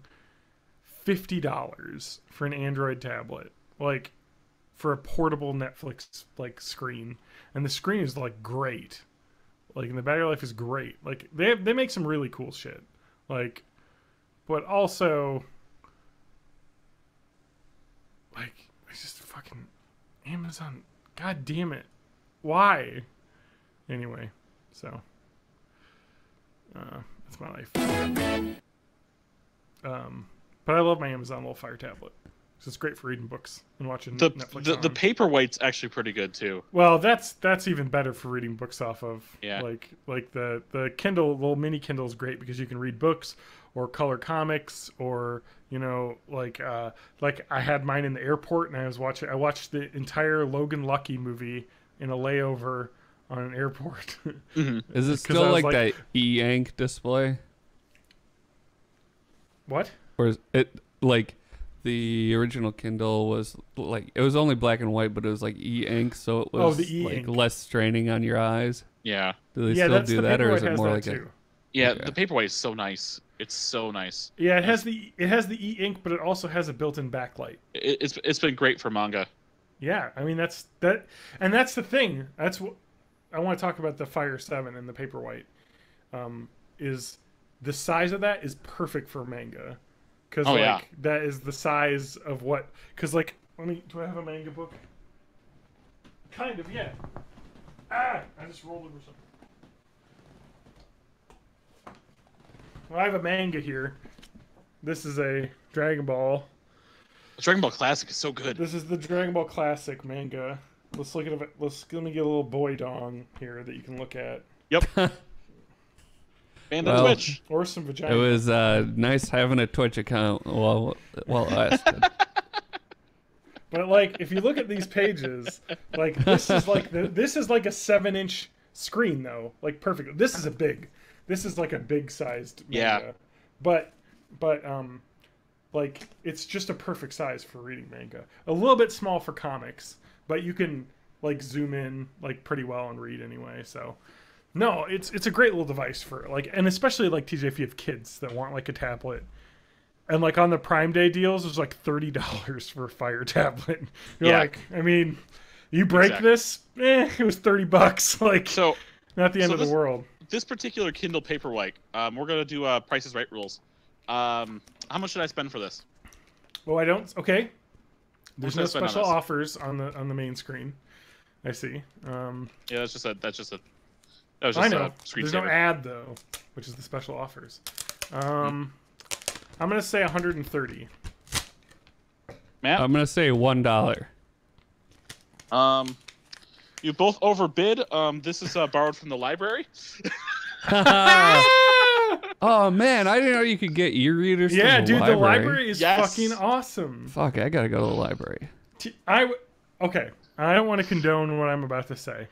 $50 for an Android tablet, like for a portable Netflix like screen, and the screen is like great. Like, and the battery life is great. Like, they make some really cool shit. Like, but also, like, it's just fucking Amazon. God damn it. Why? Anyway, so, that's my life. But I love my Amazon little Fire tablet. It's great for reading books and watching Netflix. The paperweight's actually pretty good too. Well, that's even better for reading books off of. Yeah. Like the Kindle, little mini Kindle is great because you can read books or color comics, or you know, like I had mine in the airport and I watched the entire Logan Lucky movie in a layover on an airport. Mm-hmm. Is it still like that e-ink display? What? Or is it like the original Kindle was like, it was only black and white, but it was like e-ink, so it was like less straining on your eyes? Yeah. Do they still do that, or is it more like a... Yeah, the Paperwhite is so nice. It's so nice. Yeah, it has the e-ink, but it also has a built-in backlight. It's been great for manga. Yeah, I mean that's the thing. That's what I want to talk about. The Fire 7 and the Paperwhite, is the size of that is perfect for manga. Because that is the size of what... Because like, do I have a manga book? Kind of, yeah. I just rolled over something. Well, I have a manga here. This is a Dragon Ball. Dragon Ball Classic is so good. This is the Dragon Ball Classic manga. Let's look at it. Let me get a little boy dong here that you can look at. Yep. And the Twitch. Or some vagina. It was nice having a Twitch account while lasted. But like, if you look at these pages, like this is like a 7-inch screen though, like perfect. This is like a big sized manga. Yeah. But like it's just a perfect size for reading manga. A little bit small for comics, but you can like zoom in like pretty well and read anyway. So. No, it's a great little device for like, and especially like TJ, if you have kids that want like a tablet, and like on the Prime Day deals, there's like $30 for a Fire tablet. You're like, I mean, you break this, it was $30. Like, so not the end of the world. This particular Kindle Paperwhite, we're gonna do Price is Right rules. How much should I spend for this? Well, I don't. Okay, there's no special offers on the main screen. I see. Yeah, that's just a. I know. There's no ad though, which is the special offers. I'm gonna say 130. Matt, I'm gonna say $1. You both overbid. This is borrowed from the library. Oh man, I didn't know you could get e-readers. Yeah, dude, the library is fucking awesome. Fuck, I gotta go to the library. Okay, I don't want to condone what I'm about to say.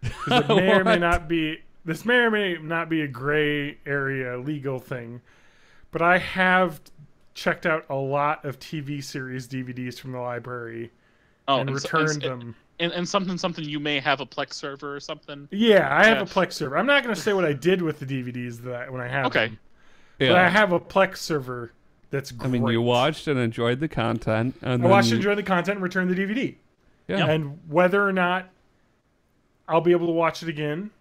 It may or may not be. This may or may not be a gray area legal thing, but I have checked out a lot of TV series DVDs from the library and returned them. And something you may have a Plex server or something. Yeah, I have a Plex server. I'm not going to say what I did with the DVDs when I had them. Yeah. But I have a Plex server that's great. I mean, you watched and enjoyed the content. And I watched and enjoyed the content and returned the DVD. Yeah. And whether or not I'll be able to watch it again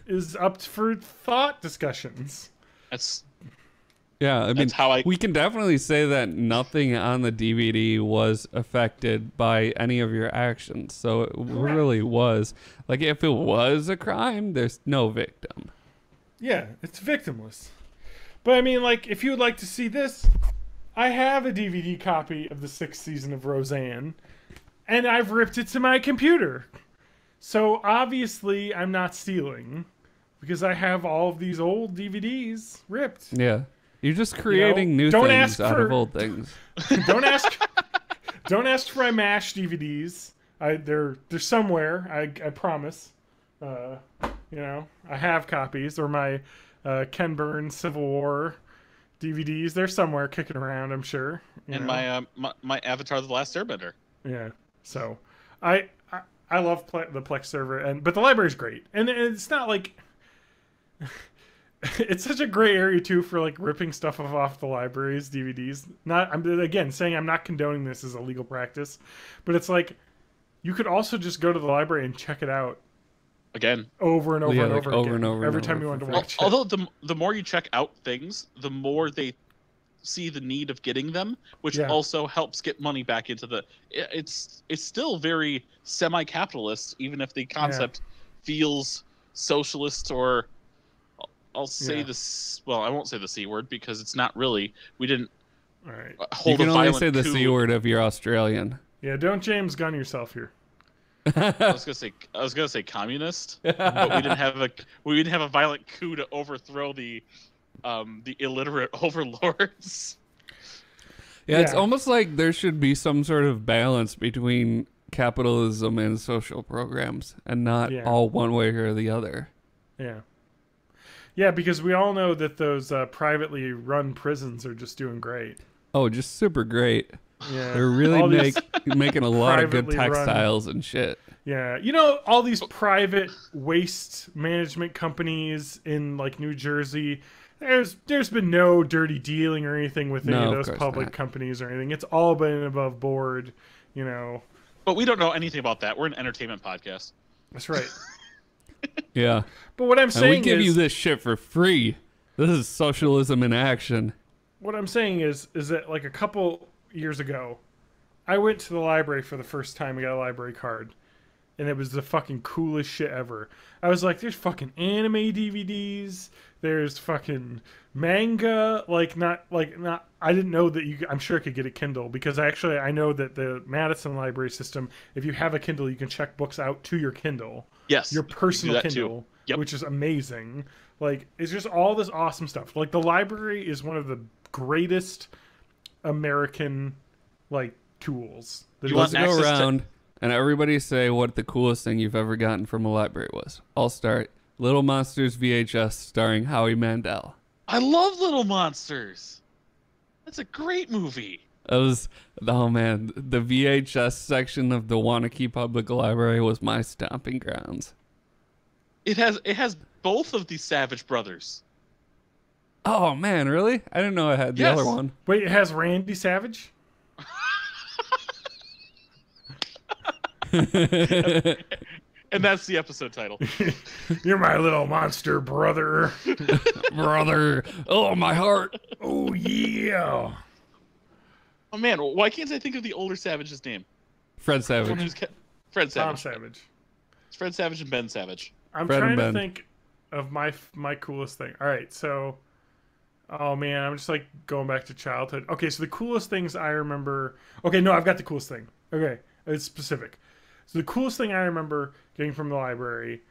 is up for thought discussions. Yeah, I mean, we can definitely say that nothing on the DVD was affected by any of your actions. So it really was. Like, if it was a crime, there's no victim. Yeah, it's victimless. But, I mean, like, if you would like to see this, I have a DVD copy of the 6th season of Roseanne, and I've ripped it to my computer. So, obviously, I'm not stealing, because I have all of these old DVDs ripped. Yeah. You're just creating new things out of old things. Don't ask for my MASH DVDs. They're somewhere. I promise. I have copies, or my Ken Burns Civil War DVDs. They're somewhere kicking around, I'm sure. And my Avatar: The Last Airbender. Yeah. So, I love the Plex server, but the library's great, and it's not like. It's such a gray area too for like ripping stuff off the library's DVDs. I'm again saying I'm not condoning this as a legal practice, but it's like you could also just go to the library and check it out again over and over and over over again, and over every time you want to watch it. Although the more you check out things, the more they see the need of getting them, which also helps get money back into the. It's still very semi-capitalist, even if the concept feels socialist or. I'll say this. Well, I won't say the C word because it's not really. We didn't hold you can a only violent say the coup. C word if you're Australian. Yeah, don't James Gunn yourself here. I was gonna say communist, but we didn't have a violent coup to overthrow the illiterate overlords. Yeah, it's almost like there should be some sort of balance between capitalism and social programs, and not all one way or the other. Yeah. Yeah, because we all know that those privately run prisons are just doing great. Oh, just super great. Yeah. They're really making a lot of good textiles and shit. Yeah. All these private waste management companies in like New Jersey, there's been no dirty dealing or anything with any of those public companies or anything. It's all been above board, But we don't know anything about that. We're an entertainment podcast. That's right. Yeah. But what I'm saying is... we give you this shit for free. This is socialism in action. What I'm saying is that like a couple years ago, I went to the library for the first time and got a library card. And it was the fucking coolest shit ever. I was like, there's fucking anime DVDs. There's fucking manga. I didn't know that I'm sure I could get a Kindle because I know that the Madison library system, if you have a Kindle, you can check books out to your Kindle. Yes. Your personal Kindle, which is amazing. Like, it's just all this awesome stuff. Like, the library is one of the greatest American, tools. Let's go around and everybody say what the coolest thing you've ever gotten from a library was. I'll start. Little Monsters VHS starring Howie Mandel. I love Little Monsters. That's a great movie. It was, oh man, the VHS section of the Wanakee Public Library was my stomping grounds. It has both of the Savage brothers. Oh man, really? I didn't know I had the other one. Wait, it has Randy Savage? And that's the episode title. You're my little monster brother. Brother. Oh, my heart. Oh, yeah. Oh, man. Why can't I think of the older Savage's name? Fred Savage. Fred Savage. Tom Savage. It's Fred Savage and Ben Savage. I'm trying to think of my coolest thing. All right, so... Oh, man, I'm just, going back to childhood. Okay, so the coolest things I remember... Okay, no, I've got the coolest thing. Okay, it's specific. So the coolest thing I remember getting from the library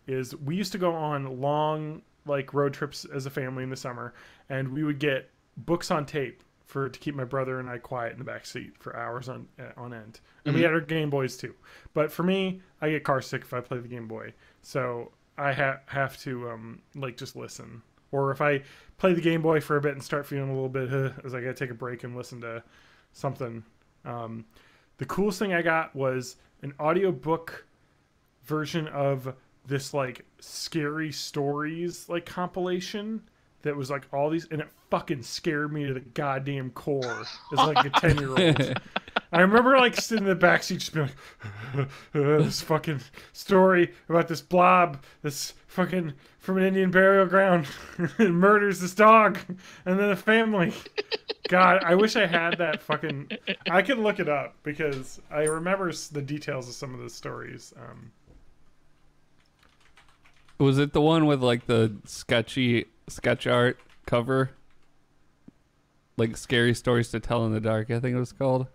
is we used to go on long road trips as a family in the summer, and we would get books on tape to keep my brother and I quiet in the back seat for hours on end. And we had our Game Boys too. But for me, I get car sick if I play the Game Boy, so I have to just listen or if I play the Game Boy for a bit and start feeling a little bit, as I gotta take a break and listen to something. The coolest thing I got was an audiobook version of this like scary stories like compilation that was like all these, and it fucking scared me to the goddamn core as like a 10-year-old. I remember like sitting in the backseat just being like, this fucking story about this blob, this fucking from an Indian burial ground, and murders this dog, and then a family. God, I wish I had that fucking. I could look it up because I remember the details of some of the stories. Was it the one with like the sketch art cover? Like Scary Stories to Tell in the Dark, I think it was called.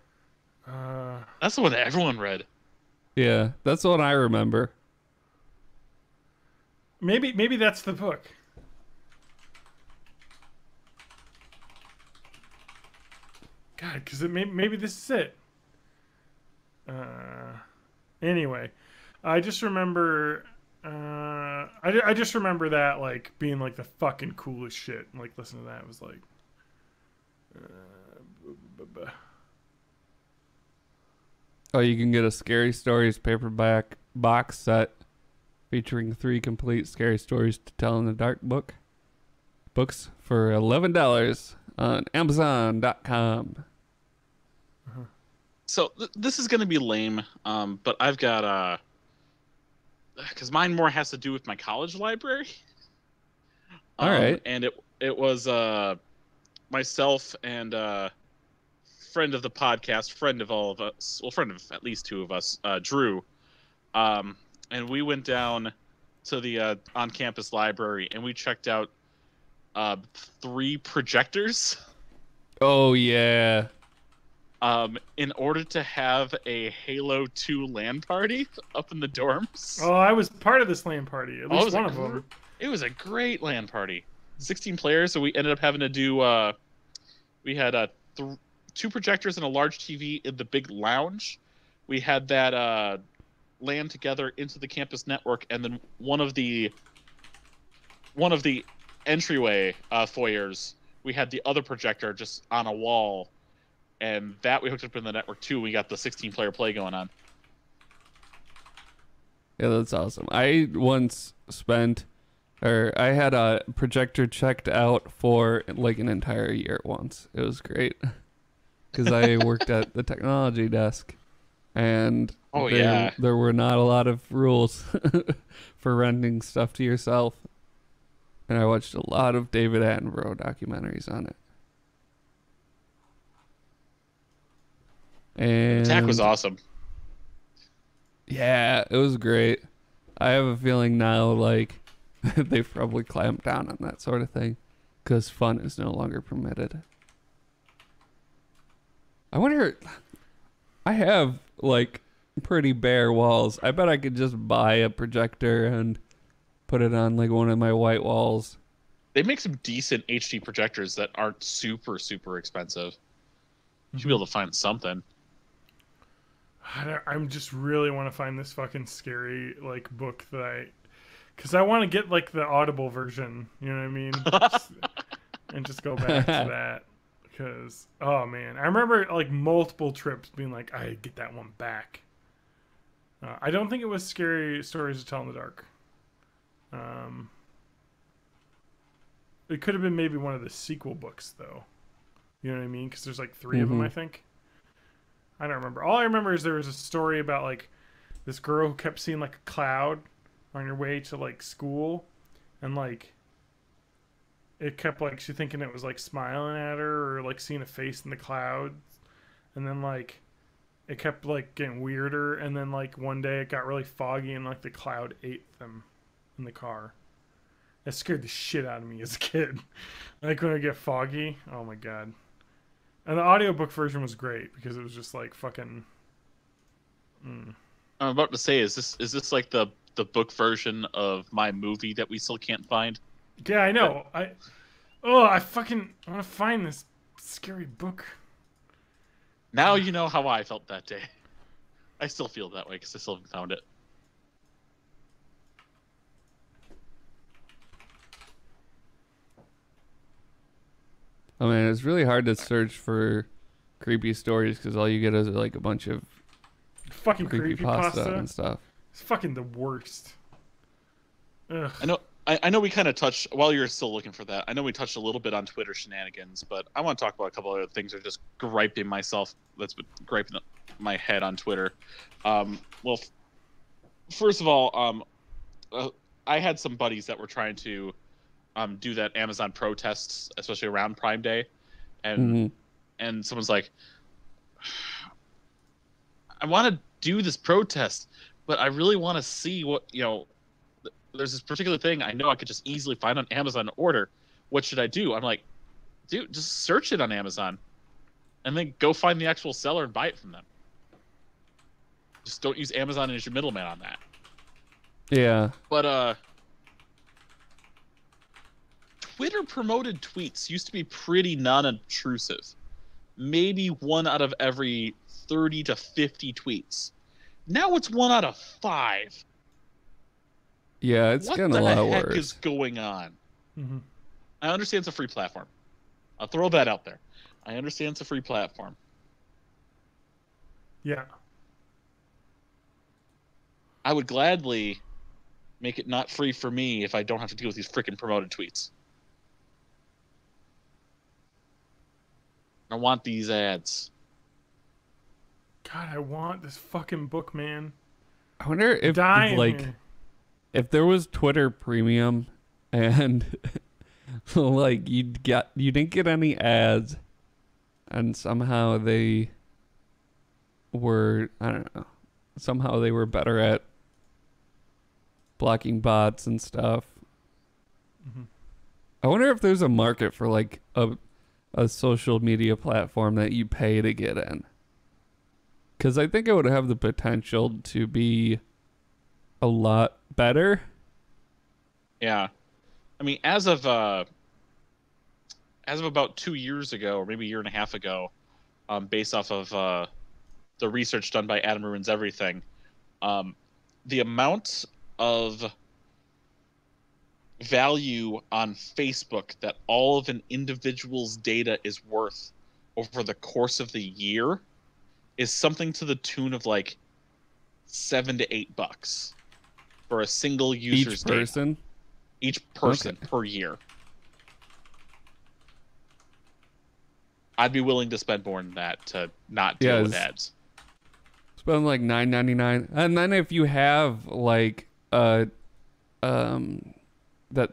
That's the one that everyone read. Yeah, that's what I remember. Maybe that's the book. God, because maybe this is it. Anyway, I just remember. I just remember that like being like the fucking coolest shit. And, like listening to that, it was like. Oh, you can get a Scary Stories paperback box set featuring 3 complete Scary Stories to Tell in the Dark books for $11 on Amazon.com. So this is gonna be lame, but I've got because mine more has to do with my college library. All right, and it was myself and friend of the podcast, friend of all of us, well, friend of at least 2 of us, Drew, and we went down to the on-campus library and we checked out 3 projectors. Oh yeah. In order to have a Halo 2 LAN party up in the dorms. Oh, I was part of this LAN party. At least one of them. It was a great LAN party. 16 players, so we ended up having to do. We had 2 projectors and a large TV in the big lounge. We had that LAN together into the campus network, and then one of the entryway foyers, we had the other projector just on a wall. And that we hooked up in the network too. We got the 16-player play going on. Yeah, that's awesome. I had a projector checked out for like an entire year once. It was great because I worked at the technology desk, and there were not a lot of rules for renting stuff to yourself. And I watched a lot of David Attenborough documentaries on it. And Attack was awesome. Yeah, it was great. I have a feeling now, like, they've probably clamped down on that sort of thing because fun is no longer permitted. I wonder, I have, like, pretty bare walls. I bet I could just buy a projector and put it on, like, one of my white walls. They make some decent HD projectors that aren't super, super expensive. You should be able to find something. I'm just really want to find this fucking scary like book that because I want to get like the Audible version, you know what I mean, and just go back to that because oh man, I remember like multiple trips being like I get that one back. I don't think it was Scary Stories to Tell in the Dark. It could have been maybe one of the sequel books though, you know what I mean, because there's like 3 of them I think. I don't remember. All I remember is there was a story about like this girl who kept seeing like a cloud on her way to like school, and like it kept like she thinking it was like smiling at her or like seeing a face in the clouds, and then like it kept like getting weirder, and then like one day it got really foggy and like the cloud ate them in the car. That scared the shit out of me as a kid. Like when it get foggy, oh my god. And the audiobook version was great because it was just like fucking. I'm about to say, is this like the book version of my movie that we still can't find? Yeah, I know. I want to find this scary book. Now you know how I felt that day. I still feel that way because I still haven't found it. I mean, it's really hard to search for creepy stories because all you get is like a bunch of Fucking creepy pasta and stuff. It's fucking the worst. Ugh. I know we kind of touched, while you're still looking for that, I know we touched a little bit on Twitter shenanigans, but I want to talk about a couple other things that are just griping myself, that's been griping my head on Twitter. Well, first of all, I had some buddies that were trying to do that Amazon protests, especially around Prime Day, and and someone's like, I want to do this protest, but I really want to see what, there's this particular thing I know I could just easily find on Amazon and order. What should I do? I'm like, dude, just search it on Amazon and then go find the actual seller and buy it from them. Just don't use Amazon as your middleman on that. Yeah. But Twitter promoted tweets used to be pretty non-intrusive. Maybe 1 out of every 30 to 50 tweets. Now it's 1 out of 5. Yeah, it's getting a lot worse. What the heck is going on? Mm-hmm. I understand it's a free platform. I'll throw that out there. I understand it's a free platform. Yeah. I would gladly make it not free for me if I don't have to deal with these freaking promoted tweets. I want these ads. God, I want this fucking book, man. I wonder if if there was Twitter Premium and like you didn't get any ads and somehow they were, I don't know, somehow they were better at blocking bots and stuff. Mm-hmm. I wonder if there's a market for like a social media platform that you pay to get in. Because I think it would have the potential to be a lot better. Yeah. I mean, as of about 2 years ago, or maybe a year and a half ago, based off of the research done by Adam Ruins Everything, the amount of value on Facebook that all of an individual's data is worth over the course of the year is something to the tune of like $7 to $8 for a single user's data. Each person per year. I'd be willing to spend more than that to not deal with ads. Spend like $9.99, and then if you have like that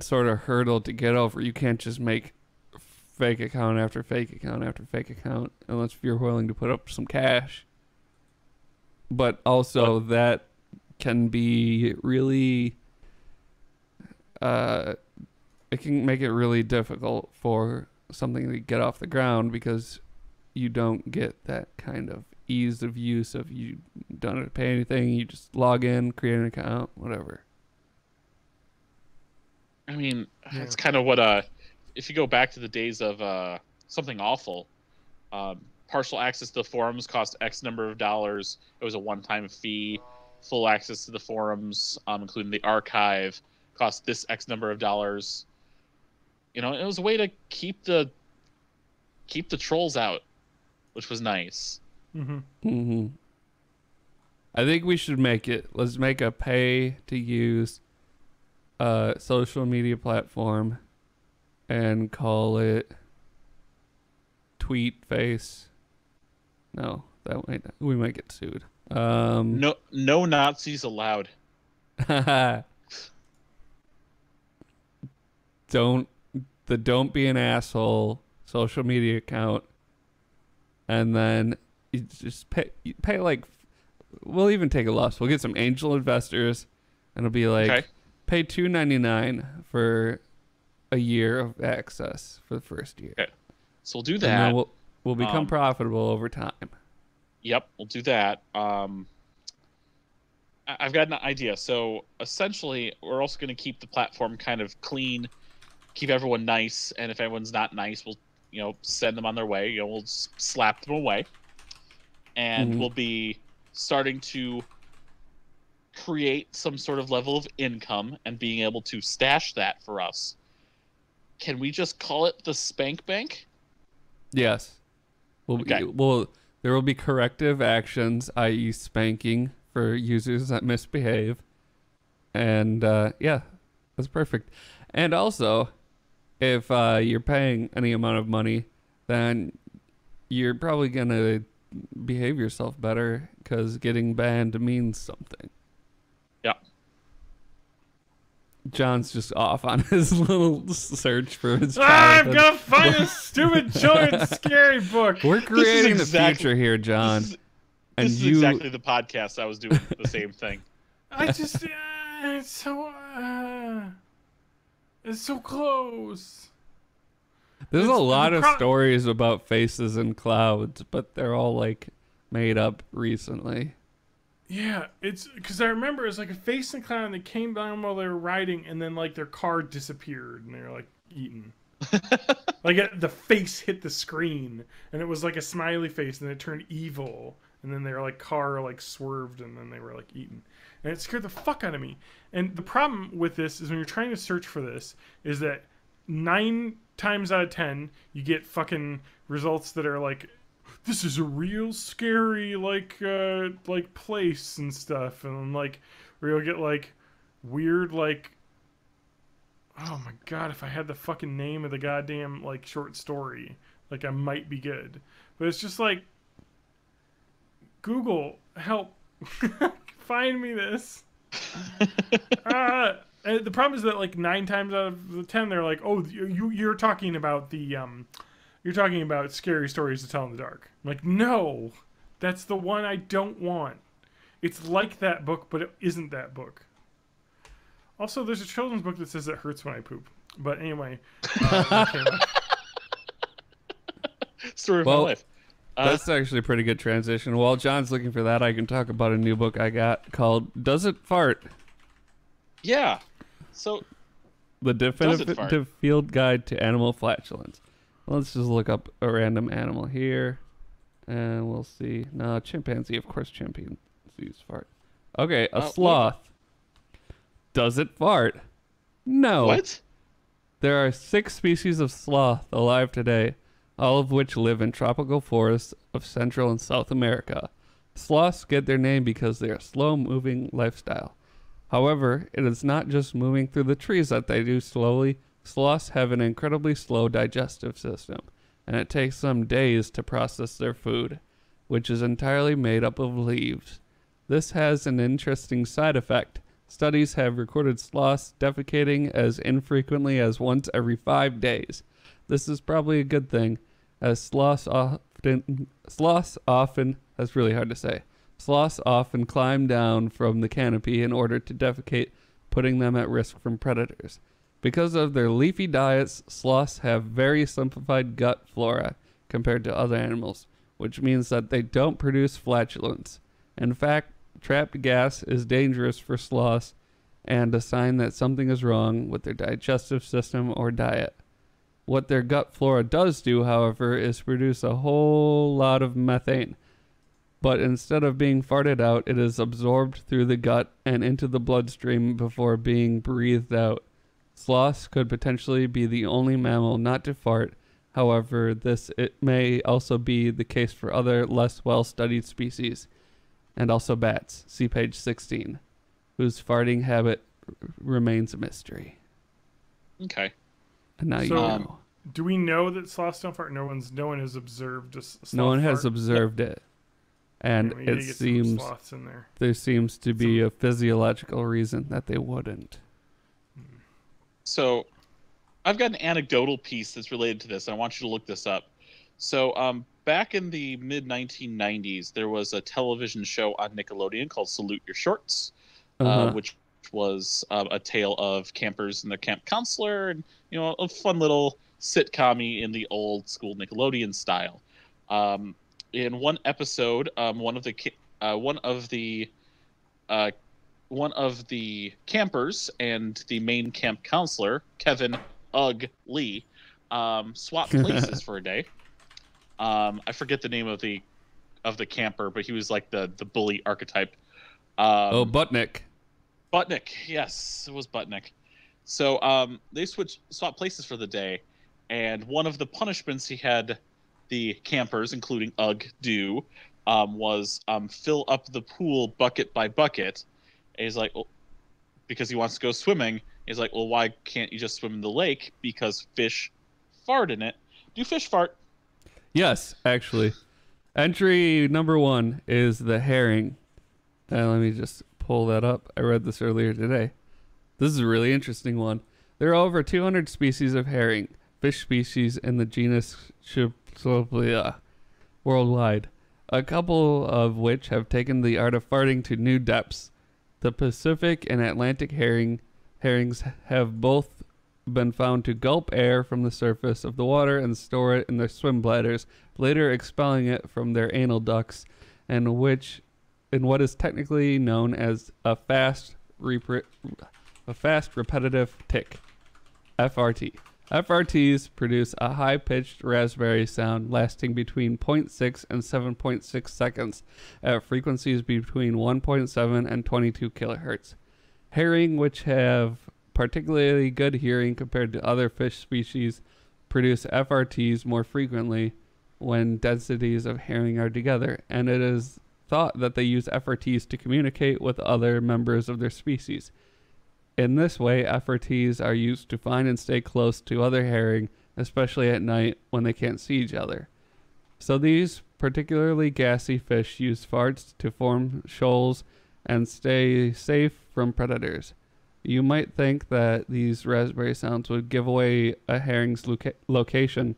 sort of hurdle to get over, you can't just make fake account after fake account after fake account unless you're willing to put up some cash. But also that can be really it can make it really difficult for something to get off the ground because you don't get that kind of ease of use of you don't have to pay anything, you just log in, create an account, whatever. I mean, it's kind of what if you go back to the days of Something Awful, partial access to the forums cost X number of dollars. It was a one-time fee. Full access to the forums, including the archive, cost this X number of dollars. It was a way to keep the trolls out, which was nice. Mm-hmm. Mm-hmm. I think we should let's make a pay-to-use social media platform and call it Tweet Face. No, we might get sued. No Nazis allowed. Don't be an asshole social media account, and then you just pay like, we'll even take a loss. We'll get some angel investors, and it'll be like pay $2.99 for a year of access for the first year. Okay. So we'll do that. And then we'll become profitable over time. Yep, we'll do that. I've got an idea. So essentially, we're also going to keep the platform kind of clean, keep everyone nice, and if everyone's not nice, we'll send them on their way. We'll slap them away, and we'll be starting to create some sort of level of income and being able to stash that for us. Can we just call it the Spank Bank? Yes. Okay. There will be corrective actions, i.e. spanking for users that misbehave. And yeah, that's perfect. And also, if you're paying any amount of money, then you're probably going to behave yourself better because getting banned means something. Yeah. John's just off on his little search for his I've childhood. got to find a stupid children's scary book. We're creating the future here, John. This is exactly the podcast I was doing the same thing. I just, it's so close. There's a lot of stories about faces and clouds, but they're all like made up recently. Yeah, it's because I remember it's like a face and clown that came down while they were riding, and then like their car disappeared, and they were like eaten. Like the face hit the screen, and it was like a smiley face, and it turned evil, and then their like car like swerved, and then they were like eaten, and it scared the fuck out of me. And the problem with this is when you're trying to search for this, is that 9 times out of 10 you get fucking results that are like, this is a real scary like place and stuff, and like where you'll get like weird like, oh my god, if I had the fucking name of the goddamn like short story, like I might be good. But it's just like, Google, help. Find me this. And the problem is that like 9 times out of the 10 they're like, oh, you're talking about the you're talking about scary stories to tell in the dark. I'm like, no, that's the one I don't want. It's like that book, but it isn't that book. Also, there's a children's book that says it hurts when I poop. But anyway. Story of my life. That's actually a pretty good transition. While John's looking for that, I can talk about a new book I got called Does It Fart? Yeah. So, The Definitive Field Guide to Animal Flatulence. Let's just look up a random animal here, and we'll see. No, chimpanzee. Of course, chimpanzees fart. Okay, a sloth. What? Does it fart? No. What? There are 6 species of sloth alive today, all of which live in tropical forests of Central and South America. Sloths get their name because they are slow-moving lifestyle. However, it is not just moving through the trees that they do slowly. Sloths have an incredibly slow digestive system, and it takes them days to process their food, which is entirely made up of leaves. This has an interesting side effect. Studies have recorded sloths defecating as infrequently as once every 5 days. This is probably a good thing, as sloths often, that's really hard to say. Sloths often climb down from the canopy in order to defecate, putting them at risk from predators. Because of their leafy diets, sloths have very simplified gut flora compared to other animals, which means that they don't produce flatulence. In fact, trapped gas is dangerous for sloths and a sign that something is wrong with their digestive system or diet. What their gut flora does do, however, is produce a whole lot of methane. But instead of being farted out, it is absorbed through the gut and into the bloodstream before being breathed out. Sloths could potentially be the only mammal not to fart. However, it may also be the case for other less well-studied species, and also bats, see page 16, whose farting habit remains a mystery. Okay. And now you know. Do we know that sloths don't fart? No one has observed a sloth No one has fart? observed it. And Yeah, it seems there seems to be a physiological reason that they wouldn't. So, I've got an anecdotal piece that's related to this, and I want you to look this up. So, back in the mid-1990s, there was a television show on Nickelodeon called Salute Your Shorts, which was a tale of campers and their camp counselor, and a fun little sitcom-y in the old school Nickelodeon style. In one episode, one of the campers and the main camp counselor, Kevin Ugg Lee, swapped places for a day. I forget the name of the camper, but he was like the bully archetype. Butnick. Butnick, yes, it was Butnick. So they swapped places for the day, and one of the punishments he had the campers, including Ugg, do was fill up the pool bucket by bucket. And he's like, well, because he wants to go swimming. He's like, well, why can't you just swim in the lake? Because fish fart in it. Do fish fart? Yes, actually. Entry number 1 is the herring. Let me just pull that up. I read this earlier today. This is a really interesting one. There are over 200 species of herring, fish species in the genus Schiphoplia, worldwide, a couple of which have taken the art of farting to new depths. The Pacific and Atlantic herrings have both been found to gulp air from the surface of the water and store it in their swim bladders, later expelling it from their anal ducts, and in what is technically known as a fast repetitive tick, FRT. FRTs produce a high-pitched raspberry sound lasting between 0.6 and 7.6 seconds at frequencies between 1.7 and 22 kilohertz. Herring, which have particularly good hearing compared to other fish species, produce FRTs more frequently when densities of herring are together, and it is thought that they use FRTs to communicate with other members of their species. In this way, FRTs are used to find and stay close to other herring, especially at night when they can't see each other. So these particularly gassy fish use farts to form shoals and stay safe from predators. You might think that these raspberry sounds would give away a herring's location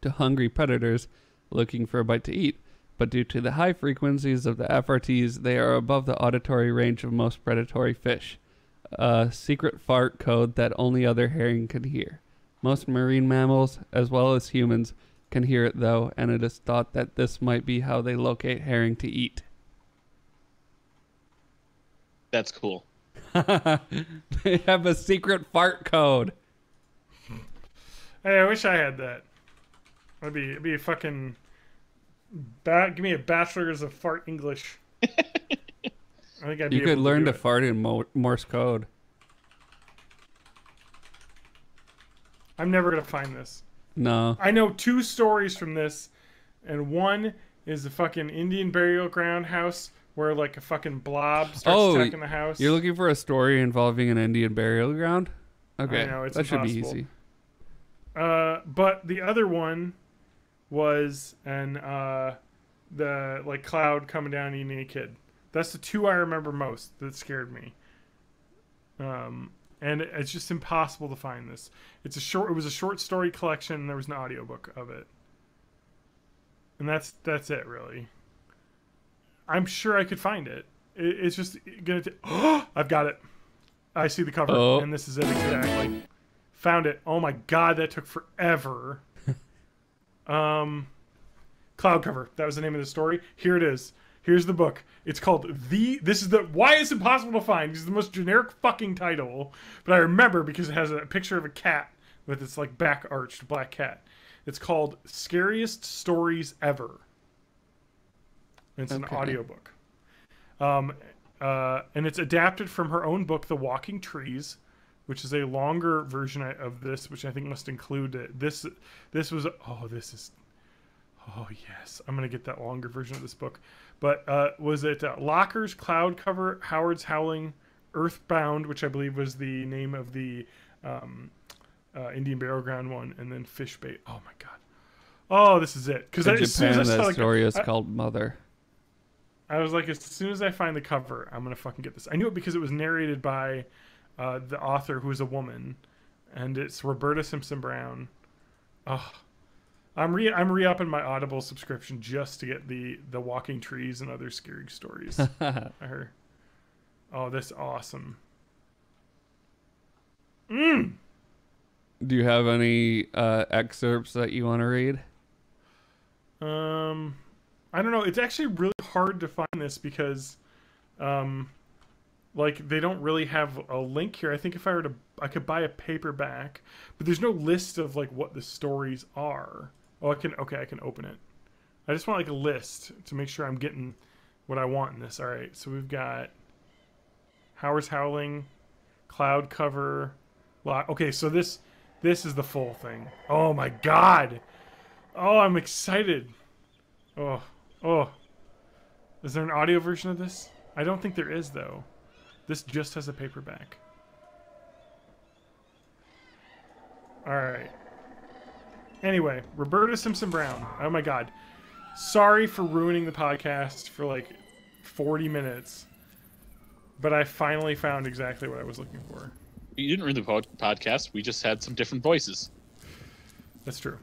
to hungry predators looking for a bite to eat, but due to the high frequencies of the FRTs, they are above the auditory range of most predatory fish. A secret fart code that only other herring can hear. Most marine mammals, as well as humans, can hear it though, and it is thought that this might be how they locate herring to eat. That's cool. They have a secret fart code. Hey, I wish I had that. It'd be a fucking... give me a bachelor's of fart English. I think I'd be You could able learn to do it. fart in Morse code. I'm never going to find this. No. I know 2 stories from this, and one is the fucking Indian burial ground house where like a fucking blob starts attacking the house. You're looking for a story involving an Indian burial ground? Okay, I know, it's that should be impossible. easy. But the other one was the like cloud coming down eating a kid. That's the 2 I remember most that scared me. And it's just impossible to find this. It was a short story collection, and there was an audiobook of it. And that's it, really. I'm sure I could find it. It's just gonna I've got it. I see the cover, and this is it exactly. Found it. Oh my god, that took forever. Cloud cover. That was the name of the story. Here it is. Here's the book. It's called Why It's Impossible to Find. This is the most generic fucking title. But I remember because it has a picture of a cat with its like back arched black cat. It's called Scariest Stories Ever. And it's an audiobook. And it's adapted from her own book, The Walking Trees, which is a longer version of this, which I think must include it. This was, oh yes, I'm going to get that longer version of this book. But was it Lockers, Cloud Cover, Howard's Howling, Earthbound, which I believe was the name of the Indian Burial Ground one, and then Fishbait. Oh my god. Oh, this is it. Because in Japan, that story is called Mother. I was like, as soon as I find the cover, I'm going to fucking get this. I knew it because it was narrated by the author, who is a woman, and it's Roberta Simpson Brown. Oh, I'm re-upping my Audible subscription just to get the Walking Trees and Other Scary Stories. Oh, that's awesome. Do you have any excerpts that you want to read? I don't know. It's actually really hard to find this because, like, they don't really have a link here. I think if I were to, I could buy a paperback, but there's no list of like what the stories are. Oh, I can open it. I just want like a list to make sure I'm getting what I want in this. All right, so we've got Howard's Howling, Cloud Cover. Okay, so this is the full thing. Oh my god. Oh, I'm excited. Oh, oh. Is there an audio version of this? I don't think there is, though. This just has a paperback. Alright. Anyway, Roberta Simpson Brown. Oh my god. Sorry for ruining the podcast for like 40 minutes. But I finally found exactly what I was looking for. You didn't ruin the podcast. We just had some different voices. That's true.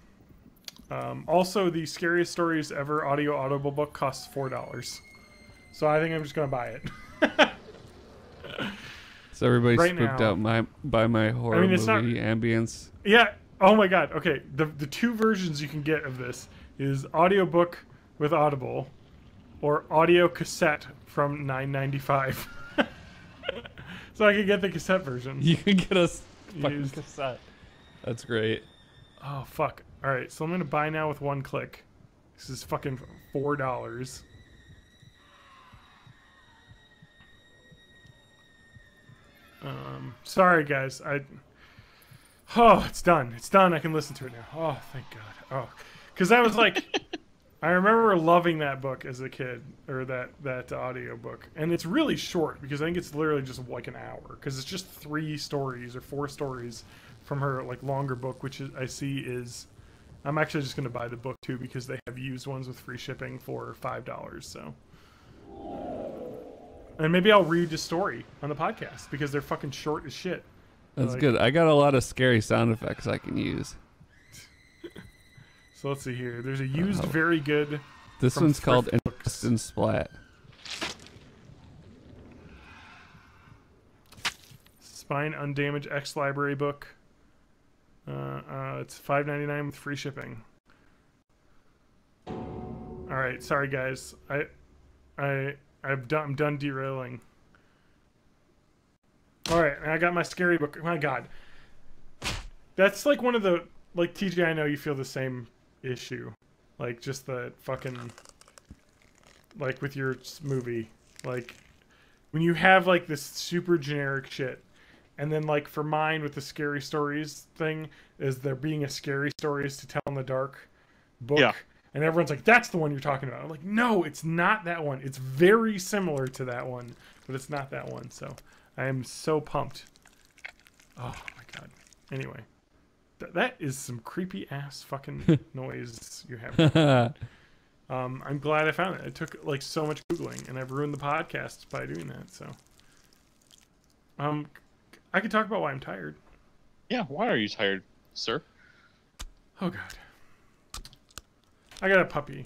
Also, the Scariest Stories Ever audio audible book costs $4. So I think I'm just going to buy it. So everybody Right spooked now. out by my horror it's movie ambience. Yeah. Oh my god. Okay. The two versions you can get of this is audiobook with Audible or audio cassette from $9.95. So I can get the cassette version. You can get us fucking Used. cassette. That's great. Oh fuck. All right. So I'm going to buy now with one click. This is fucking $4. Sorry guys. Oh, it's done. It's done. I can listen to it now. Oh, thank God. Oh, because I was like, I remember loving that book as a kid, or that audio book, and it's really short because I think it's literally just like an hour because it's just 3 stories or 4 stories from her like longer book, which is, I see is. I'm actually just going to buy the book too because they have used ones with free shipping for $5. So. And maybe I'll read the story on the podcast because they're fucking short as shit. That's Like- good. I got a lot of scary sound effects I can use. So let's see here. There's a used very good. This From one's called Thrift Books. Instant Splat. Spine Undamaged X Library book. It's $5.99 with free shipping. All right, sorry guys. I'm done derailing. All right, and I got my scary book. My God, that's like one of the like TJ. I know you feel the same issue, like just the fucking like with your movie, like when you have like this super generic shit. And then, like, for mine with the scary stories thing, is there being a scary stories to tell in the dark book. Yeah. And everyone's like, that's the one you're talking about. I'm like, no, it's not that one. It's very similar to that one, but it's not that one. So I am so pumped. Oh, my God. Anyway, that is some creepy ass fucking noise you have. I'm glad I found it. It took, like, so much Googling, and I've ruined the podcast by doing that. So, I could talk about why I'm tired. Yeah, why are you tired, sir? Oh God, I got a puppy.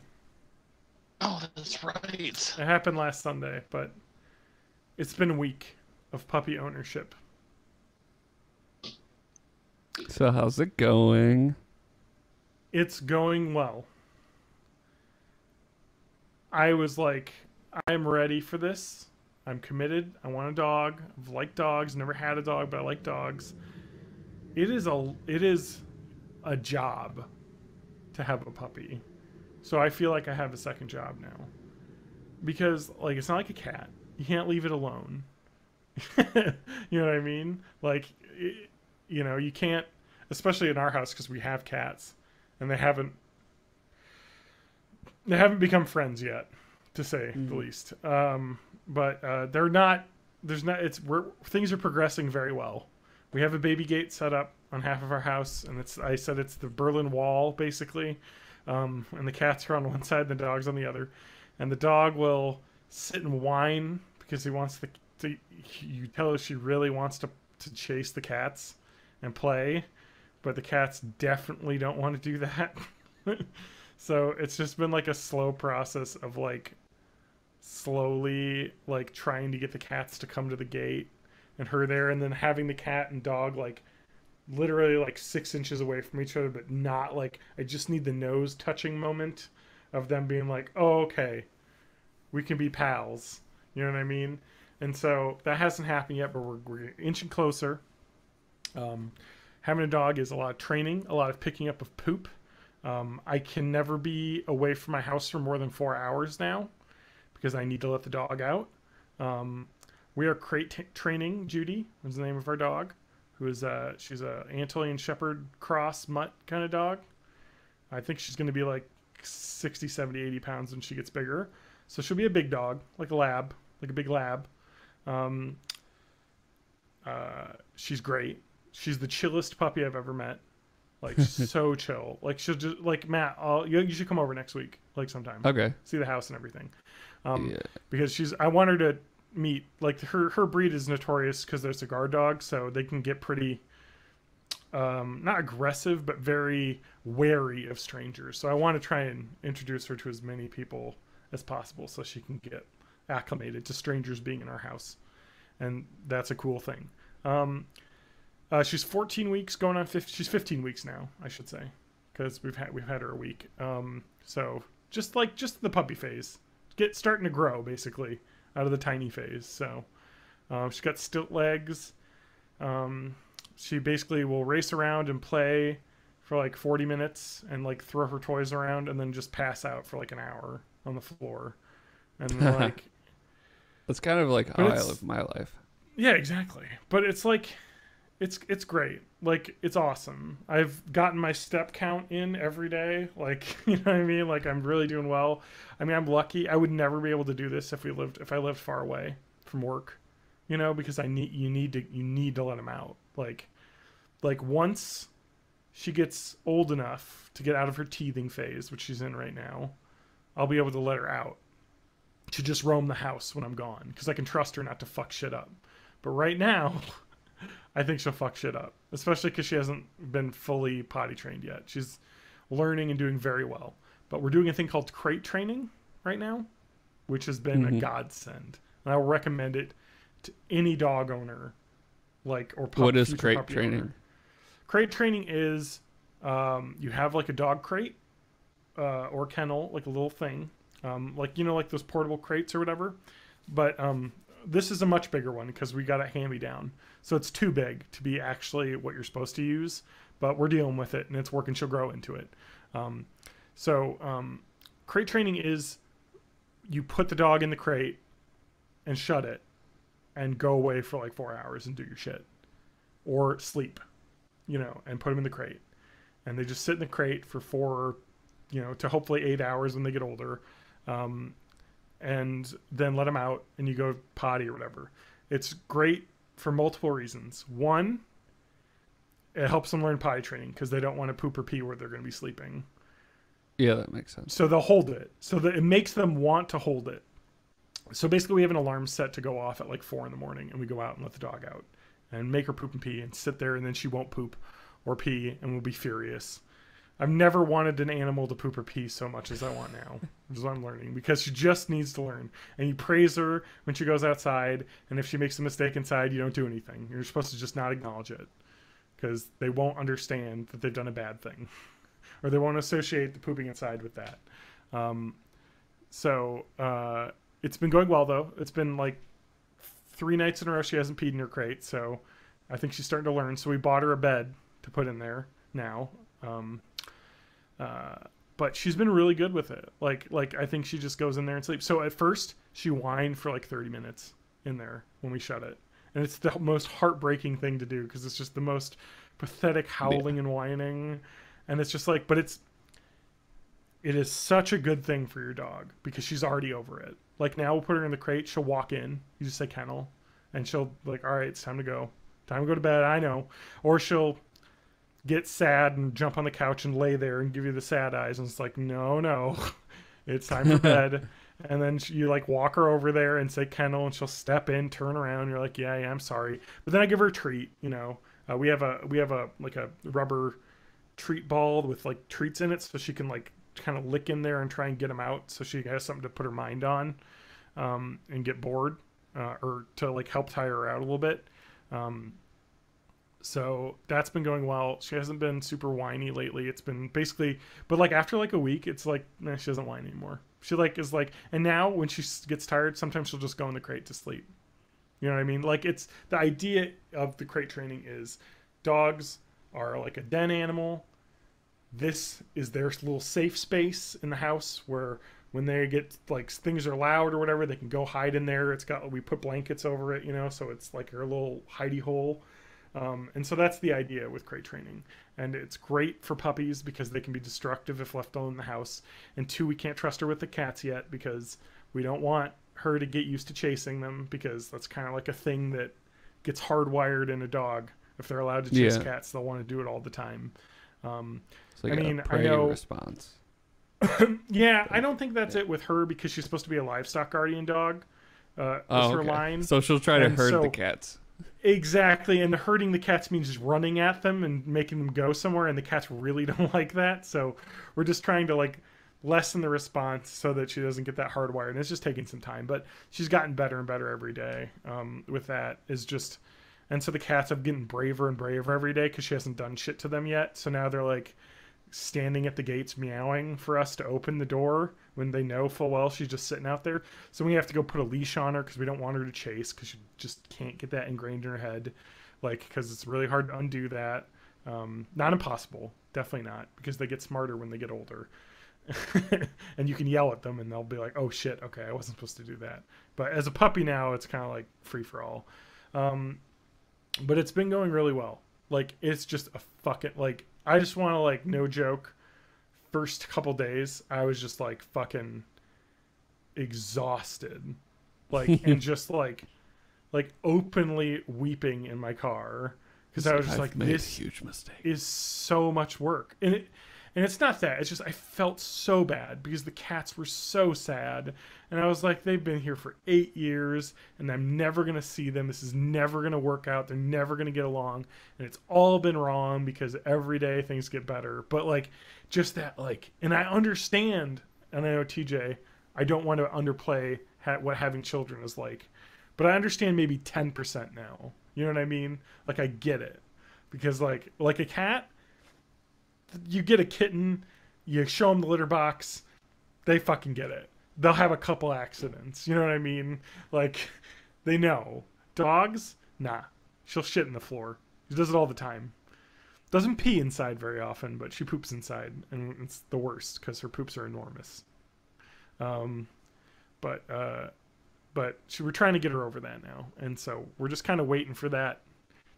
Oh, that's right. It happened last Sunday, but it's been a week of puppy ownership. So how's it going? It's going well. I was like, I'm ready for this. I'm committed. I want a dog. I've liked dogs. Never had a dog, but I like dogs. It is a job to have a puppy. So I feel like I have a second job now. Because like it's not like a cat. You can't leave it alone. You know what I mean? Like you can't, especially in our house because we have cats and they haven't become friends yet, to say the least. But they're not. There's not. Things are progressing very well. We have a baby gate set up on half of our house, and I said it's the Berlin Wall basically, and the cats are on one side, the dog's on the other, and the dog will sit and whine because he wants to. You tell her she really wants to chase the cats and play, but the cats definitely don't want to do that. So it's just been like a slow process of like. Slowly like trying to get the cats to come to the gate and her there, and then having the cat and dog like literally like 6 inches away from each other, but not like I just need the nose touching moment of them being like, oh, okay, we can be pals, you know what I mean? And so that hasn't happened yet, but we're inching closer. Having a dog is a lot of training, a lot of picking up of poop. I can never be away from my house for more than 4 hours now because I need to let the dog out. We are crate training Judy, is the name of our dog, who is she's a Antilian Shepherd cross mutt kind of dog. I think she's going to be like 60, 70, 80 pounds when she gets bigger. So she'll be a big dog, like a lab, like a big lab. She's great. She's the chillest puppy I've ever met. Like, so chill. Like, she'll just, like, Matt, you should come over next week, like, sometime. Okay. See the house and everything. Yeah. Because I want her to meet, like, her breed is notorious because they're cigar dogs, so they can get pretty, not aggressive, but very wary of strangers. So I want to try and introduce her to as many people as possible so she can get acclimated to strangers being in our house. And that's a cool thing. She's 14 weeks going on 15. She's 15 weeks now, I should say, because we've had her a week. So just the puppy phase, starting to grow basically out of the tiny phase. So she's got stilt legs. She basically will race around and play for like 40 minutes and like throw her toys around and then just pass out for like an hour on the floor. And then, like, that's kind of like how I live my life. Yeah, exactly. But it's like, it's great. Like, it's awesome. I've gotten my step count in every day. Like, you know what I mean? Like, I'm really doing well. I mean, I'm lucky. I would never be able to do this if I lived far away from work, you know, because you need to let them out. Like once she gets old enough to get out of her teething phase, which she's in right now, I'll be able to let her out to just roam the house when I'm gone, because I can trust her not to fuck shit up. But right now, I think she'll fuck shit up, especially because she hasn't been fully potty trained yet. She's learning and doing very well. But we're doing a thing called crate training right now, which has been a godsend. And I will recommend it to any dog owner, like, or what is crate training? Owner. Crate training is you have like a dog crate or kennel, like a little thing, like, you know, like those portable crates or whatever. But this is a much bigger one because we got it hand-me-down. So it's too big to be actually what you're supposed to use, but we're dealing with it and it's working. She'll grow into it. Crate training is you put the dog in the crate and shut it and go away for like 4 hours and do your shit or sleep, you know, and put them in the crate. And they just sit in the crate for 4, you know, to hopefully 8 hours when they get older. And then let them out and you go potty or whatever. It's great for multiple reasons. One, it helps them learn potty training because they don't want to poop or pee where they're going to be sleeping. Yeah, that makes sense. So they'll hold it. So that it makes them want to hold it. So basically we have an alarm set to go off at like 4 a.m. and we go out and let the dog out and make her poop and pee and sit there, and then she won't poop or pee and we'll be furious. I've never wanted an animal to poop or pee so much as I want now, which is what I'm learning, because she just needs to learn. And you praise her when she goes outside, and if she makes a mistake inside, you don't do anything. You're supposed to just not acknowledge it, because they won't understand that they've done a bad thing, or they won't associate the pooping inside with that. It's been going well, though. It's been like 3 nights in a row she hasn't peed in her crate, so I think she's starting to learn. So we bought her a bed to put in there now. But she's been really good with it. Like I think she just goes in there and sleeps. So at first she whined for like 30 minutes in there when we shut it. And it's the most heartbreaking thing to do because it's just the most pathetic howling and whining. And it's just like, but it is such a good thing for your dog because she's already over it. Like now we'll put her in the crate. She'll walk in. You just say kennel. And she'll like, all right, it's time to go. Time to go to bed. I know. Or she'll get sad and jump on the couch and lay there and give you the sad eyes, and it's like, no, it's time for bed. And then you like walk her over there and say kennel, and she'll step in, turn around, and you're like, yeah, I'm sorry. But then I give her a treat, you know. We have a like a rubber treat ball with like treats in it, so she can like kind of lick in there and try and get them out, so she has something to put her mind on, and get bored, or to like help tire her out a little bit. So that's been going well. She hasn't been super whiny lately. It's been basically, but like after like a week, it's like, nah, she doesn't whine anymore. She like is like, and now when she gets tired, sometimes she'll just go in the crate to sleep. You know what I mean? Like it's the idea of the crate training is dogs are like a den animal. This is their little safe space in the house where when they get like things are loud or whatever, they can go hide in there. We put blankets over it, you know, so it's like her little hidey hole. And so that's the idea with crate training. And it's great for puppies because they can be destructive if left alone in the house. And two, we can't trust her with the cats yet because we don't want her to get used to chasing them, because that's kind of like a thing that gets hardwired in a dog. If they're allowed to chase cats, they'll want to do it all the time. It's like a prey response. Yeah, I don't think that's it with her, because she's supposed to be a livestock guardian dog. Her line. So she'll try to herd the cats. Exactly, and herding the cats means just running at them and making them go somewhere, and the cats really don't like that. So we're just trying to like lessen the response so that she doesn't get that hardwired, and it's just taking some time. But she's gotten better and better every day with that. Is just, and so the cats have getting braver and braver every day because she hasn't done shit to them yet. So now they're like standing at the gates meowing for us to open the door when they know full well she's just sitting out there. So we have to go put a leash on her because we don't want her to chase, because she just can't get that ingrained in her head, like, because it's really hard to undo that. Not impossible, definitely not, because they get smarter when they get older. And you can yell at them and they'll be like, oh shit, okay, I wasn't supposed to do that. But as a puppy now, it's kind of like free for all. But it's been going really well. Like, it's just a fucking, like, I just want to, like, no joke, first couple days, I was just, like, fucking exhausted. Like, and just, like openly weeping in my car. Because I was just like, this huge mistake is so much work. And it's not that. It's just I felt so bad because the cats were so sad. And I was like, they've been here for 8 years and I'm never going to see them. This is never going to work out. They're never going to get along. And it's all been wrong because every day things get better. But like, just that, like, and I understand, and I know TJ, I don't want to underplay what having children is like. But I understand maybe 10% now. You know what I mean? Like, I get it. Because like a cat, you get a kitten, you show them the litter box, they fucking get it. They'll have a couple accidents. You know what I mean? Like, they know. Dogs, nah. She'll shit in the floor. She does it all the time. Doesn't pee inside very often, but she poops inside. And it's the worst because her poops are enormous. But we're trying to get her over that now. And so we're just kind of waiting for that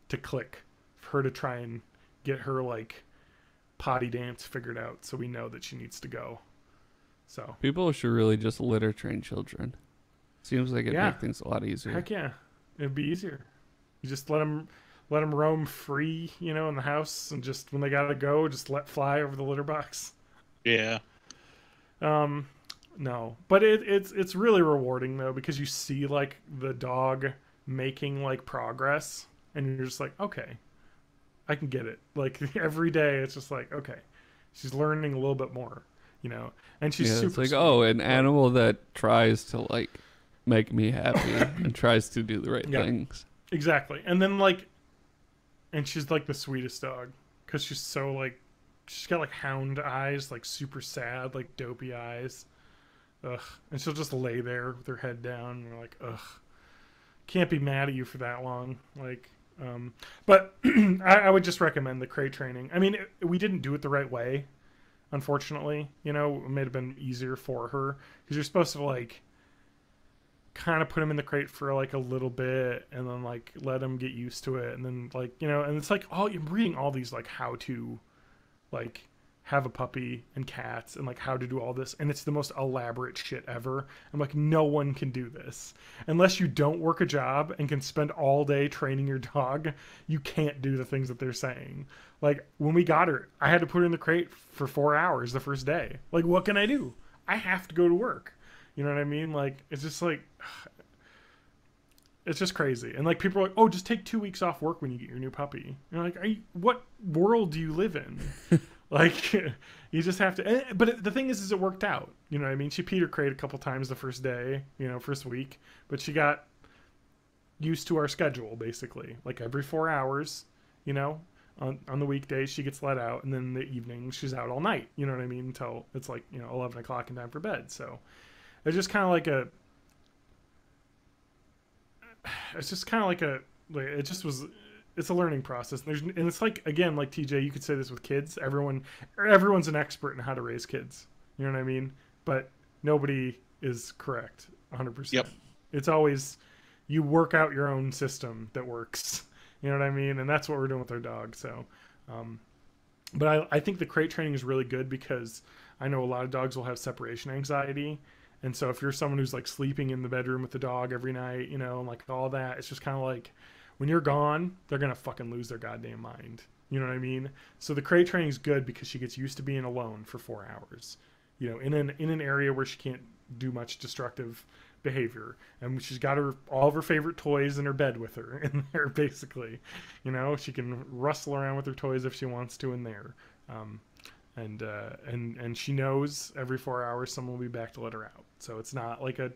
to click. For her to try and get her, like, potty dance figured out so we know that she needs to go. So people should really just litter train children. Seems like it'd make things a lot easier. Heck yeah. It'd be easier. You just let them roam free, you know, in the house, and just when they gotta go, just let fly over the litter box. Yeah. No, but it's really rewarding though, because you see like the dog making like progress, and you're just like, okay, I can get it. Like every day, it's just like, okay, she's learning a little bit more, you know, and she's super. It's like, sweet. oh, an animal that tries to like make me happy and tries to do the right things. Exactly, and then like, and she's like the sweetest dog because she's so like, she's got like hound eyes, like super sad, like dopey eyes. Ugh. And she'll just lay there with her head down, and we're like, ugh, can't be mad at you for that long. Like, but I would just recommend the crate training. I mean, we didn't do it the right way, unfortunately. You know, it may have been easier for her because you're supposed to like kind of put him in the crate for like a little bit and then like let him get used to it, and then like, you know, and it's like all you're reading all these like how to like have a puppy and cats and like how to do all this, and it's the most elaborate shit ever. I'm like, no one can do this unless you don't work a job and can spend all day training your dog. You can't do the things that they're saying. Like when we got her, I had to put her in the crate for 4 hours the first day. Like, what can I do? I have to go to work. You know what I mean? Like, it's just like, it's just crazy. And like people are like, oh, just take 2 weeks off work when you get your new puppy. You're like, what world do you live in? Like, you just have to. But the thing is it worked out. You know what I mean? She peed her crate a couple times the first day, you know, first week. But she got used to our schedule, basically. Like every 4 hours, you know, on the weekdays she gets let out. And then in the evening she's out all night. You know what I mean? Until it's like, you know, 11 o'clock and time for bed. So it's just kind of like a. It's just kind of like a. Like, it just was. It's a learning process. And it's like, again, like TJ, you could say this with kids. Everyone's an expert in how to raise kids. You know what I mean? But nobody is correct 100%. Yep. It's always, you work out your own system that works You know what I mean? And that's what we're doing with our dog. So, but I think the crate training is really good because I know a lot of dogs will have separation anxiety. And so if you're someone who's like sleeping in the bedroom with the dog every night, you know, and like all that, it's just kind of like when you're gone, they're going to fucking lose their goddamn mind. You know what I mean? So the crate training is good because she gets used to being alone for 4 hours, you know, in an area where she can't do much destructive behavior, and she's got all of her favorite toys in her bed with her in there. Basically, you know, she can rustle around with her toys if she wants to in there, and she knows every 4 hours someone will be back to let her out. So it's not like a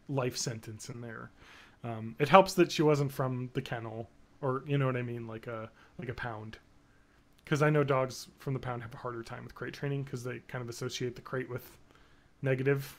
life sentence in there. It helps that she wasn't from the kennel, or you know what I mean, like a pound. Because I know dogs from the pound have a harder time with crate training because they kind of associate the crate with negative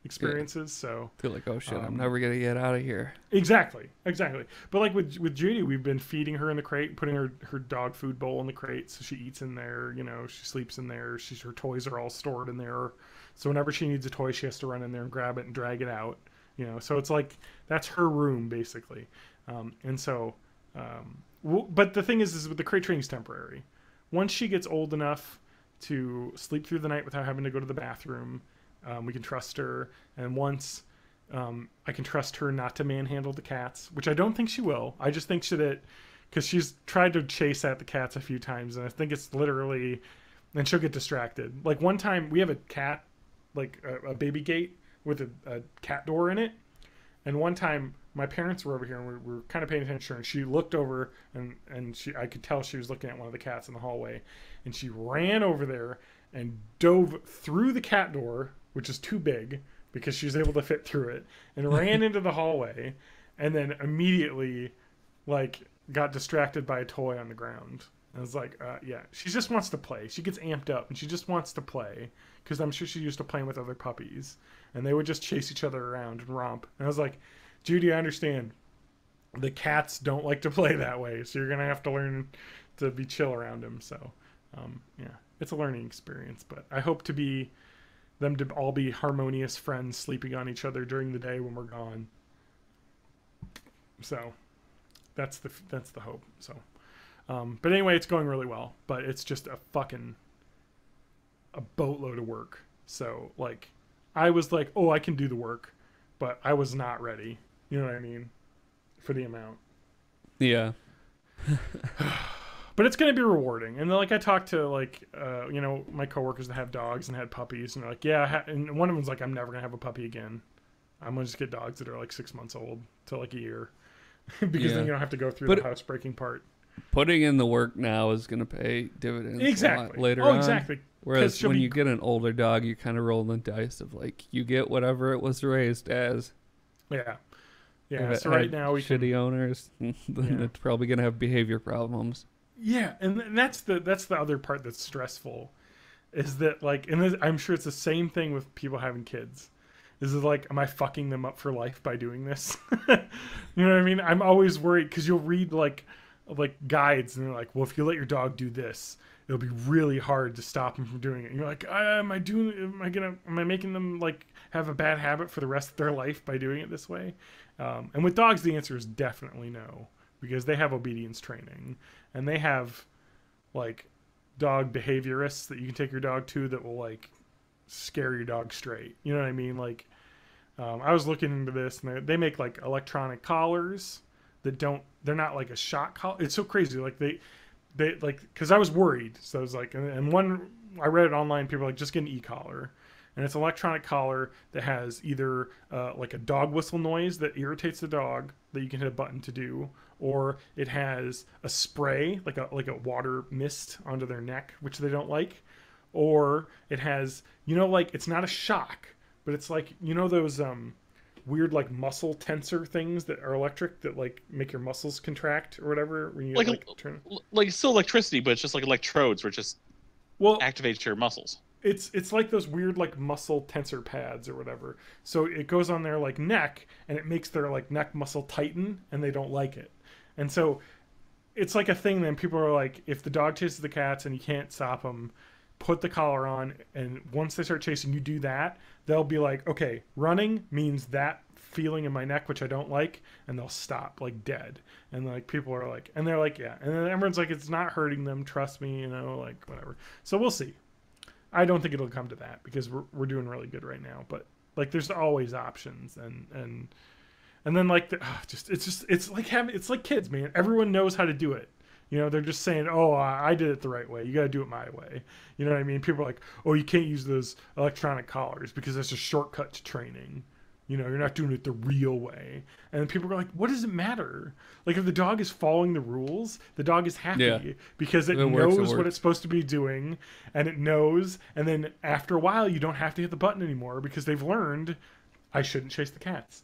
experiences. So feel like, oh shit, I'm never gonna get out of here. Exactly. But like with Judy, we've been feeding her in the crate, putting her dog food bowl in the crate, so she eats in there. You know, she sleeps in there. Her toys are all stored in there. So whenever she needs a toy, she has to run in there and grab it and drag it out. You know, so it's like that's her room basically. But the thing is with the crate training's temporary. Once she gets old enough to sleep through the night without having to go to the bathroom, we can trust her. And once I can trust her not to manhandle the cats, which I don't think she will. I just think because she's tried to chase at the cats a few times, and I think it's literally, and she'll get distracted. Like one time we have a cat, like a baby gate with a cat door in it. And one time my parents were over here and we were kind of paying attention, and she looked over and I could tell she was looking at one of the cats in the hallway, and she ran over there and dove through the cat door, which is too big because she was able to fit through it, and ran into the hallway, and then immediately like got distracted by a toy on the ground. I was like, yeah, she just wants to play. She gets amped up and she just wants to play because I'm sure she's used to playing with other puppies, and they would just chase each other around and romp. And I was like, Judy, I understand. The cats don't like to play that way, so you're going to have to learn to be chill around them. So, yeah, it's a learning experience, but I hope them to all be harmonious friends sleeping on each other during the day when we're gone. So that's the hope. So, but anyway, it's going really well, but it's just a boatload of work. So like, I was like, oh, I can do the work, but I was not ready. You know what I mean? For the amount. Yeah. But it's going to be rewarding. And then, like, I talked to, like, you know, my coworkers that have dogs and had puppies, and they're like, yeah. And one of them's like, I'm never going to have a puppy again. I'm going to just get dogs that are like 6 months old to like a year. Because then you don't have to go through the housebreaking part. Putting in the work now is going to pay dividends exactly. later on. Exactly. Whereas when you get an older dog, you kind of roll the dice of like, you get whatever it was raised as. Yeah. Yeah. So right now we shitty owners, then it's probably going to have behavior problems. Yeah, and that's the other part that's stressful, is that like, and I'm sure it's the same thing with people having kids. Is it like, am I fucking them up for life by doing this? You know what I mean? I'm always worried because you'll read like guides and they're like, well, if you let your dog do this, it'll be really hard to stop him from doing it. And you're like, am I making them like have a bad habit for the rest of their life by doing it this way? And with dogs, the answer is definitely no, because they have obedience training and they have like dog behaviorists that you can take your dog to that will like scare your dog straight. You know what I mean? Like, I was looking into this, and they make like electronic collars that they're not like a shock collar. It's so crazy. Like they like, because I was worried. So I was like, and one, I read it online, people were like, just get an e-collar. And it's an electronic collar that has either like a dog whistle noise that irritates the dog that you can hit a button to do, or it has a spray, like a water mist onto their neck, which they don't like, or it has, you know, like, it's not a shock, but it's like, you know, those weird like muscle tensor things that are electric that like make your muscles contract or whatever when you turn. Like still electricity, but it's just like electrodes, where it just activates your muscles. It's like those weird like muscle tensor pads or whatever. So it goes on their like neck, and it makes their like neck muscle tighten, and they don't like it. And so it's like a thing. Then people are like, if the dog chases the cats and you can't stop them, put the collar on, and once they start chasing you, do that. They'll be like, okay, running means that feeling in my neck, which I don't like, and they'll stop like dead. And like people are like, and they're like, yeah. And then everyone's like, it's not hurting them. Trust me, you know, like whatever. So we'll see. I don't think it'll come to that because we're doing really good right now. But like, there's always options, and then like it's like kids, man. Everyone knows how to do it. You know, they're just saying, oh, I did it the right way. You got to do it my way. You know what I mean? People are like, oh, you can't use those electronic collars because that's a shortcut to training. You know, you're not doing it the real way. And people are like, what does it matter? Like, if the dog is following the rules, the dog is happy because it knows what it's supposed to be doing, and it knows. And then after a while, you don't have to hit the button anymore because they've learned I shouldn't chase the cats.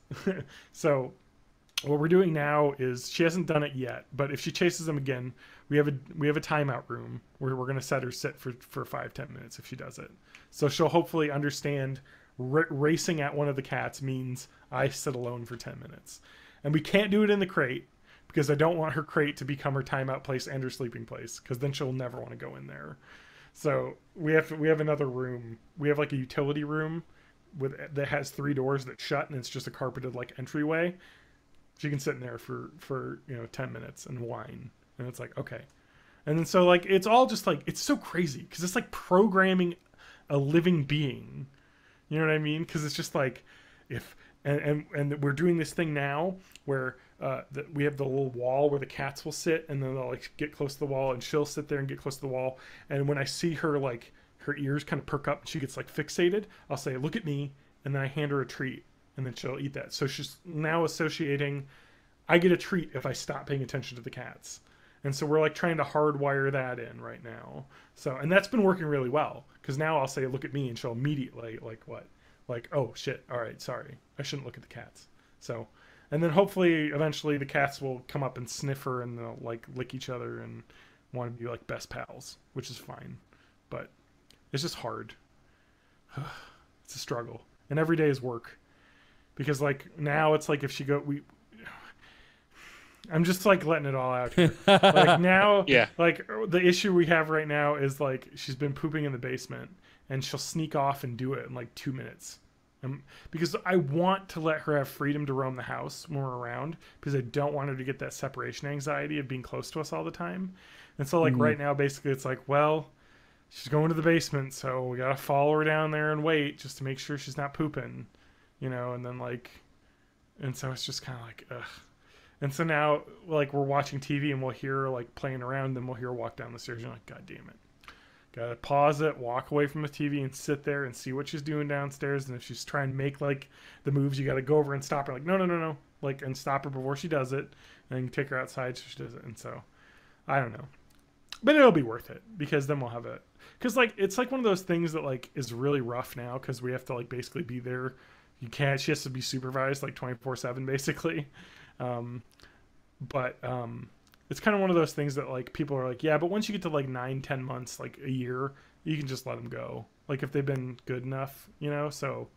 So what we're doing now is, she hasn't done it yet, but if she chases them again, we have a timeout room where we're going to set her sit for 5-10 minutes if she does it. So she'll hopefully understand racing at one of the cats means I sit alone for 10 minutes. And we can't do it in the crate because I don't want her crate to become her timeout place and her sleeping place, because then she'll never want to go in there. So we have another room. We have like a utility room that has 3 doors that shut, and it's just a carpeted like entryway. She can sit in there for 10 minutes and whine, and it's like, okay. And then so like it's all just like, it's so crazy because it's like programming a living being. You know what I mean? Because it's just like, if and we're doing this thing now where we have the little wall where the cats will sit, and then they'll like get close to the wall, and she'll sit there and get close to the wall. And when I see her, like her ears kind of perk up and she gets like fixated, I'll say, look at me, and then I hand her a treat, and then she'll eat that. So she's now associating, I get a treat if I stop paying attention to the cats. And so we're like trying to hardwire that in right now. So, and that's been working really well, because now I'll say, look at me, and she'll immediately like, what? Like, oh shit, all right, sorry, I shouldn't look at the cats. So, and then hopefully eventually the cats will come up and sniff her, and they'll like lick each other and want to be like best pals, which is fine. But it's just hard. It's a struggle, and every day is work, because like now it's like, if she I'm just like letting it all out here. Like now, like the issue we have right now is like, she's been pooping in the basement, and she'll sneak off and do it in like 2 minutes. Because I want to let her have freedom to roam the house when we're around, because I don't want her to get that separation anxiety of being close to us all the time. And so like right now, basically it's like, well, she's going to the basement, so we gotta follow her down there and wait just to make sure she's not pooping, you know. And then like, and so it's just kind of like, ugh. And so now, like, we're watching TV and we'll hear her like playing around, then we'll hear her walk down the stairs, and you're like, God damn it. Gotta pause it, walk away from the TV, and sit there and see what she's doing downstairs. And if she's trying to make like the moves, you gotta go over and stop her. Like, no, like, and stop her before she does it, and then take her outside so she does it. And so, I don't know, but it'll be worth it, because then we'll have it. Because like, it's like one of those things that like is really rough now, because we have to like basically be there. She has to be supervised like 24/7 basically. But it's kind of one of those things that like people are like, yeah, but once you get to like 9-10 months, like a year, you can just let them go, like if they've been good enough, you know. So,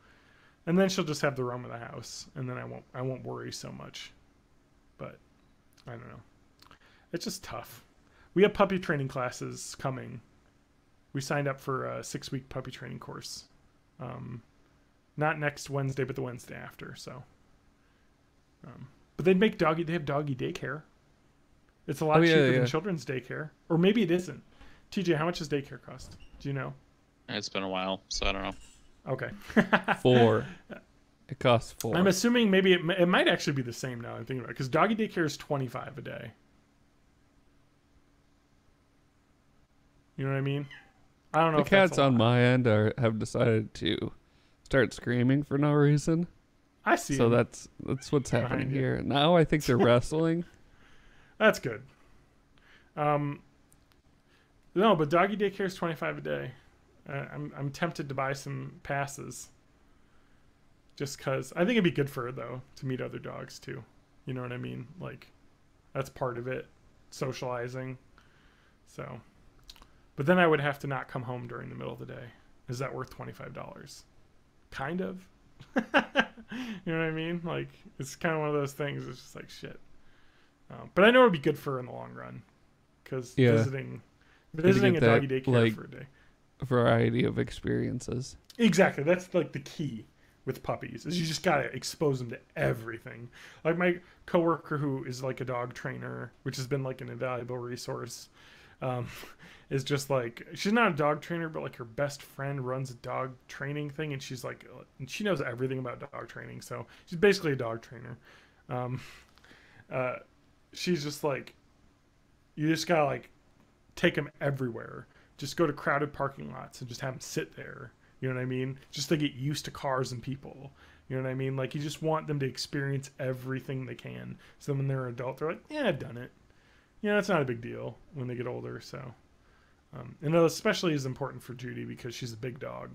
and then she'll just have the roam of the house, and then I won't worry so much. But I don't know, it's just tough. We have puppy training classes coming. We signed up for a 6-week puppy training course, not next Wednesday, but the Wednesday after. So but they have doggy daycare. It's a lot cheaper than children's daycare. Or maybe it isn't. TJ, how much does daycare cost? Do you know? It's been a while, so I don't know. Okay. 4. It costs 4. I'm assuming maybe it might actually be the same now I'm thinking about it, because doggy daycare is $25 a day. You know what I mean? I don't know. The cats on my end have decided to start screaming for no reason. I see. So that's what's happening here. Now I think they're wrestling. That's good. No, but doggy daycare is $25 a day. I'm tempted to buy some passes, just because I think it'd be good for her though to meet other dogs too. You know what I mean? Like, that's part of it, socializing. So, but then I would have to not come home during the middle of the day. Is that worth $25? Kind of. You know what I mean? Like, it's kind of one of those things. It's just like, shit. But I know it'd be good for her in the long run, because visiting a doggy daycare for a day. A variety of experiences. Exactly. That's like the key. with puppies is you just gotta expose them to everything. Like my coworker who is like a dog trainer, which has been like an invaluable resource, is just like, she's not a dog trainer, but like her best friend runs a dog training thing, and she's like, and she knows everything about dog training, so she's basically a dog trainer. She's just like, you just gotta like take them everywhere. Just go to crowded parking lots and just have them sit there. You know what I mean? Just to get used to cars and people. You know what I mean? Like, you just want them to experience everything they can. So when they're an adult, they're like, yeah, I've done it. You know, it's not a big deal when they get older. So, and it especially is important for Judy because she's a big dog.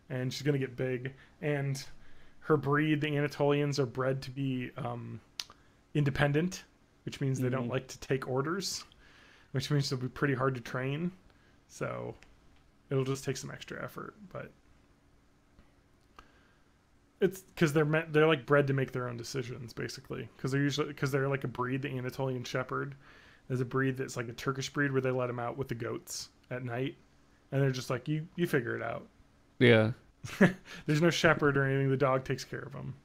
And she's going to get big. And her breed, the Anatolians, are bred to be independent, which means they don't like to take orders, which means they'll be pretty hard to train. So it'll just take some extra effort, but it's because they're like bred to make their own decisions, basically. Because they're like a breed. The Anatolian Shepherd is a breed that's like a Turkish breed where they let them out with the goats at night, and they're just like, you figure it out. Yeah. There's no shepherd or anything. The dog takes care of them.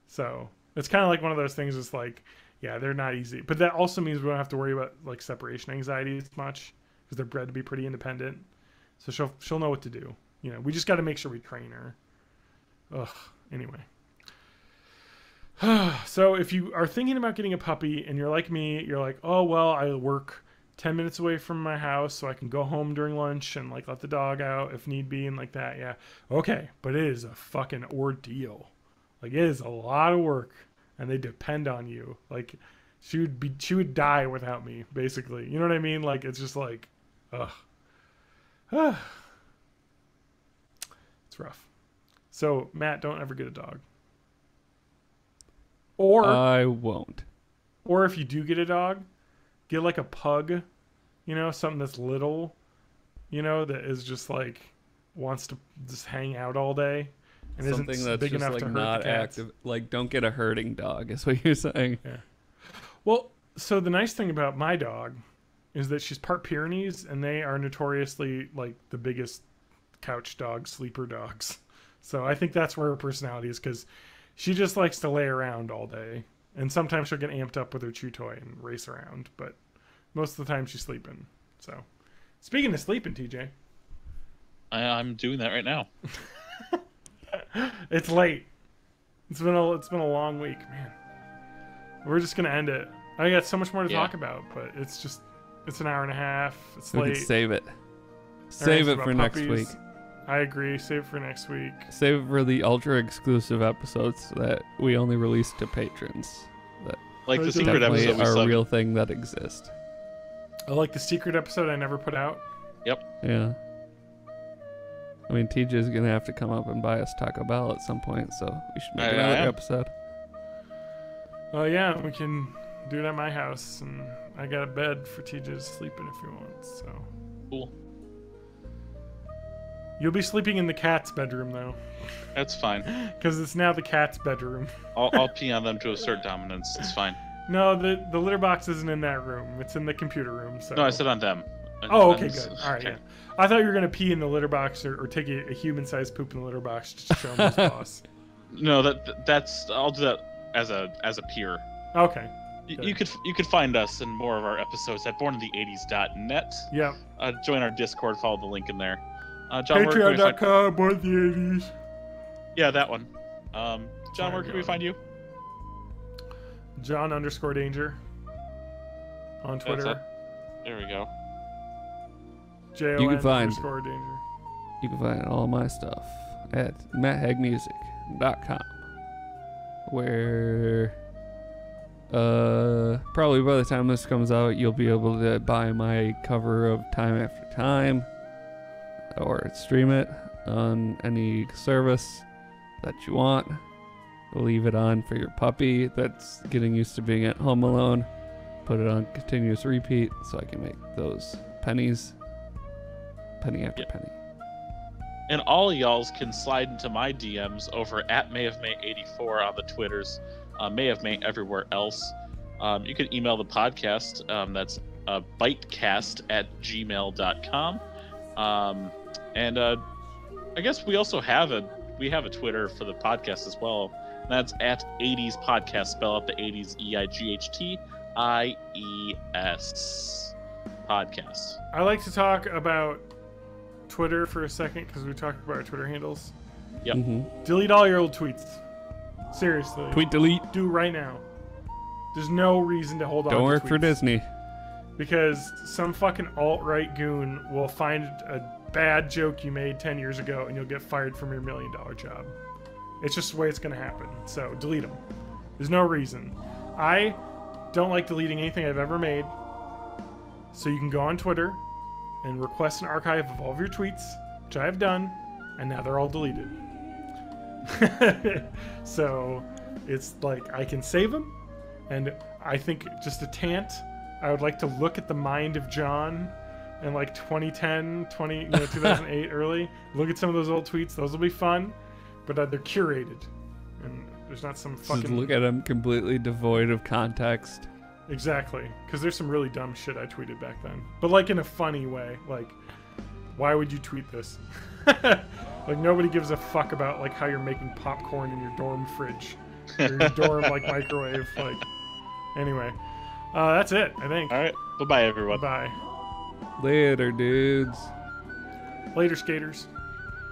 So it's kind of like one of those things. It's like, yeah, they're not easy, but that also means we don't have to worry about like separation anxiety as much because they're bred to be pretty independent. So she'll know what to do. You know, we just got to make sure we train her. Ugh. Anyway. So if you are thinking about getting a puppy and you're like me, you're like, oh, well, I work 10 minutes away from my house so I can go home during lunch and like let the dog out if need be and like that. Yeah. Okay. But it is a fucking ordeal. Like, it is a lot of work and they depend on you. Like, she would die without me, basically. You know what I mean? Like, it's just like, ugh. It's rough. So, Matt, don't ever get a dog. Or I won't. Or if you do get a dog, get like a pug, you know, something that's little, you know, that is just like wants to just hang out all day and something isn't that's big just enough like to hurt not the cats. active. Like, don't get a herding dog, is what you're saying. Yeah. Well, so the nice thing about my dog is that she's part Pyrenees, and they are notoriously like the biggest couch dogs, sleeper dogs. So I think that's where her personality is, because she just likes to lay around all day. And sometimes she'll get amped up with her chew toy and race around. But most of the time she's sleeping. So, speaking of sleeping, TJ. I'm doing that right now. It's late. It's been a long week, man. We're just going to end it. I got so much more to talk about, but it's an hour and a half. It's we late. Can save it. Save it for next week. I agree. Save it for next week. Save it for the ultra exclusive episodes that we only release to patrons. That like the secret episode we are saw. A real thing that exists. I like the secret episode I never put out. Yep. Yeah. I mean, TJ's gonna have to come up and buy us Taco Bell at some point, so we should make another episode. Oh yeah, we can do it at my house, and I got a bed for TJ to sleep in if he wants. So cool. You'll be sleeping in the cat's bedroom though. That's fine. Because it's now the cat's bedroom. I'll pee on them to assert dominance. It's fine. No, the litter box isn't in that room. It's in the computer room. So. No, I said on them. Oh, okay, good. All right, okay. Yeah. I thought you were gonna pee in the litter box or take a human-sized poop in the litter box just to show him his boss. No, that's I'll do that as a peer. Okay. You could find us and more of our episodes at bornintheeighties.net. Yeah. Join our Discord. Follow the link in there. John, Patreon.com, Born the 80s. Yeah, that one. John, where can we find you? John_Danger on Twitter. There we go. JON you can find _Danger. You can find all my stuff at matthagmusic.com, where probably by the time this comes out, you'll be able to buy my cover of Time After Time, or stream it on any service that you want. Leave it on for your puppy that's getting used to being at home alone. Put it on continuous repeat so I can make those pennies, penny after penny. And all y'alls can slide into my DMs over at mayofmay84 on the Twitters, mayofmay everywhere else. You can email the podcast. That's bitecast@gmail.com. And I guess we also have a we have a Twitter for the podcast as well. That's at 80s podcast. Spell out the 80s EIGHTIES podcast. I like to talk about Twitter for a second because we talked about our Twitter handles. Yep. Delete all your old tweets. Seriously. Tweet delete. Do right now. There's no reason to hold on. Don't to work tweets. for Disney. Because some fucking alt-right goon will find a bad joke you made 10 years ago and you'll get fired from your $1 million job. It's just the way it's going to happen. So delete them. There's no reason. I don't like deleting anything I've ever made. So you can go on Twitter and request an archive of all of your tweets, which I have done, and now they're all deleted. So it's like I can save them, and I think just a tant, I would like to look at the mind of John in like 2010, 2008 early. Look at some of those old tweets. Those will be fun, but they're curated, and there's not some fucking... Just look at them completely devoid of context. Exactly, because there's some really dumb shit I tweeted back then, but like in a funny way. Like, why would you tweet this? Like, nobody gives a fuck about like how you're making popcorn in your dorm fridge or your dorm like microwave. Like, anyway, that's it. I think. All right. Bye-bye, everyone. Bye. Later, dudes. Later, skaters.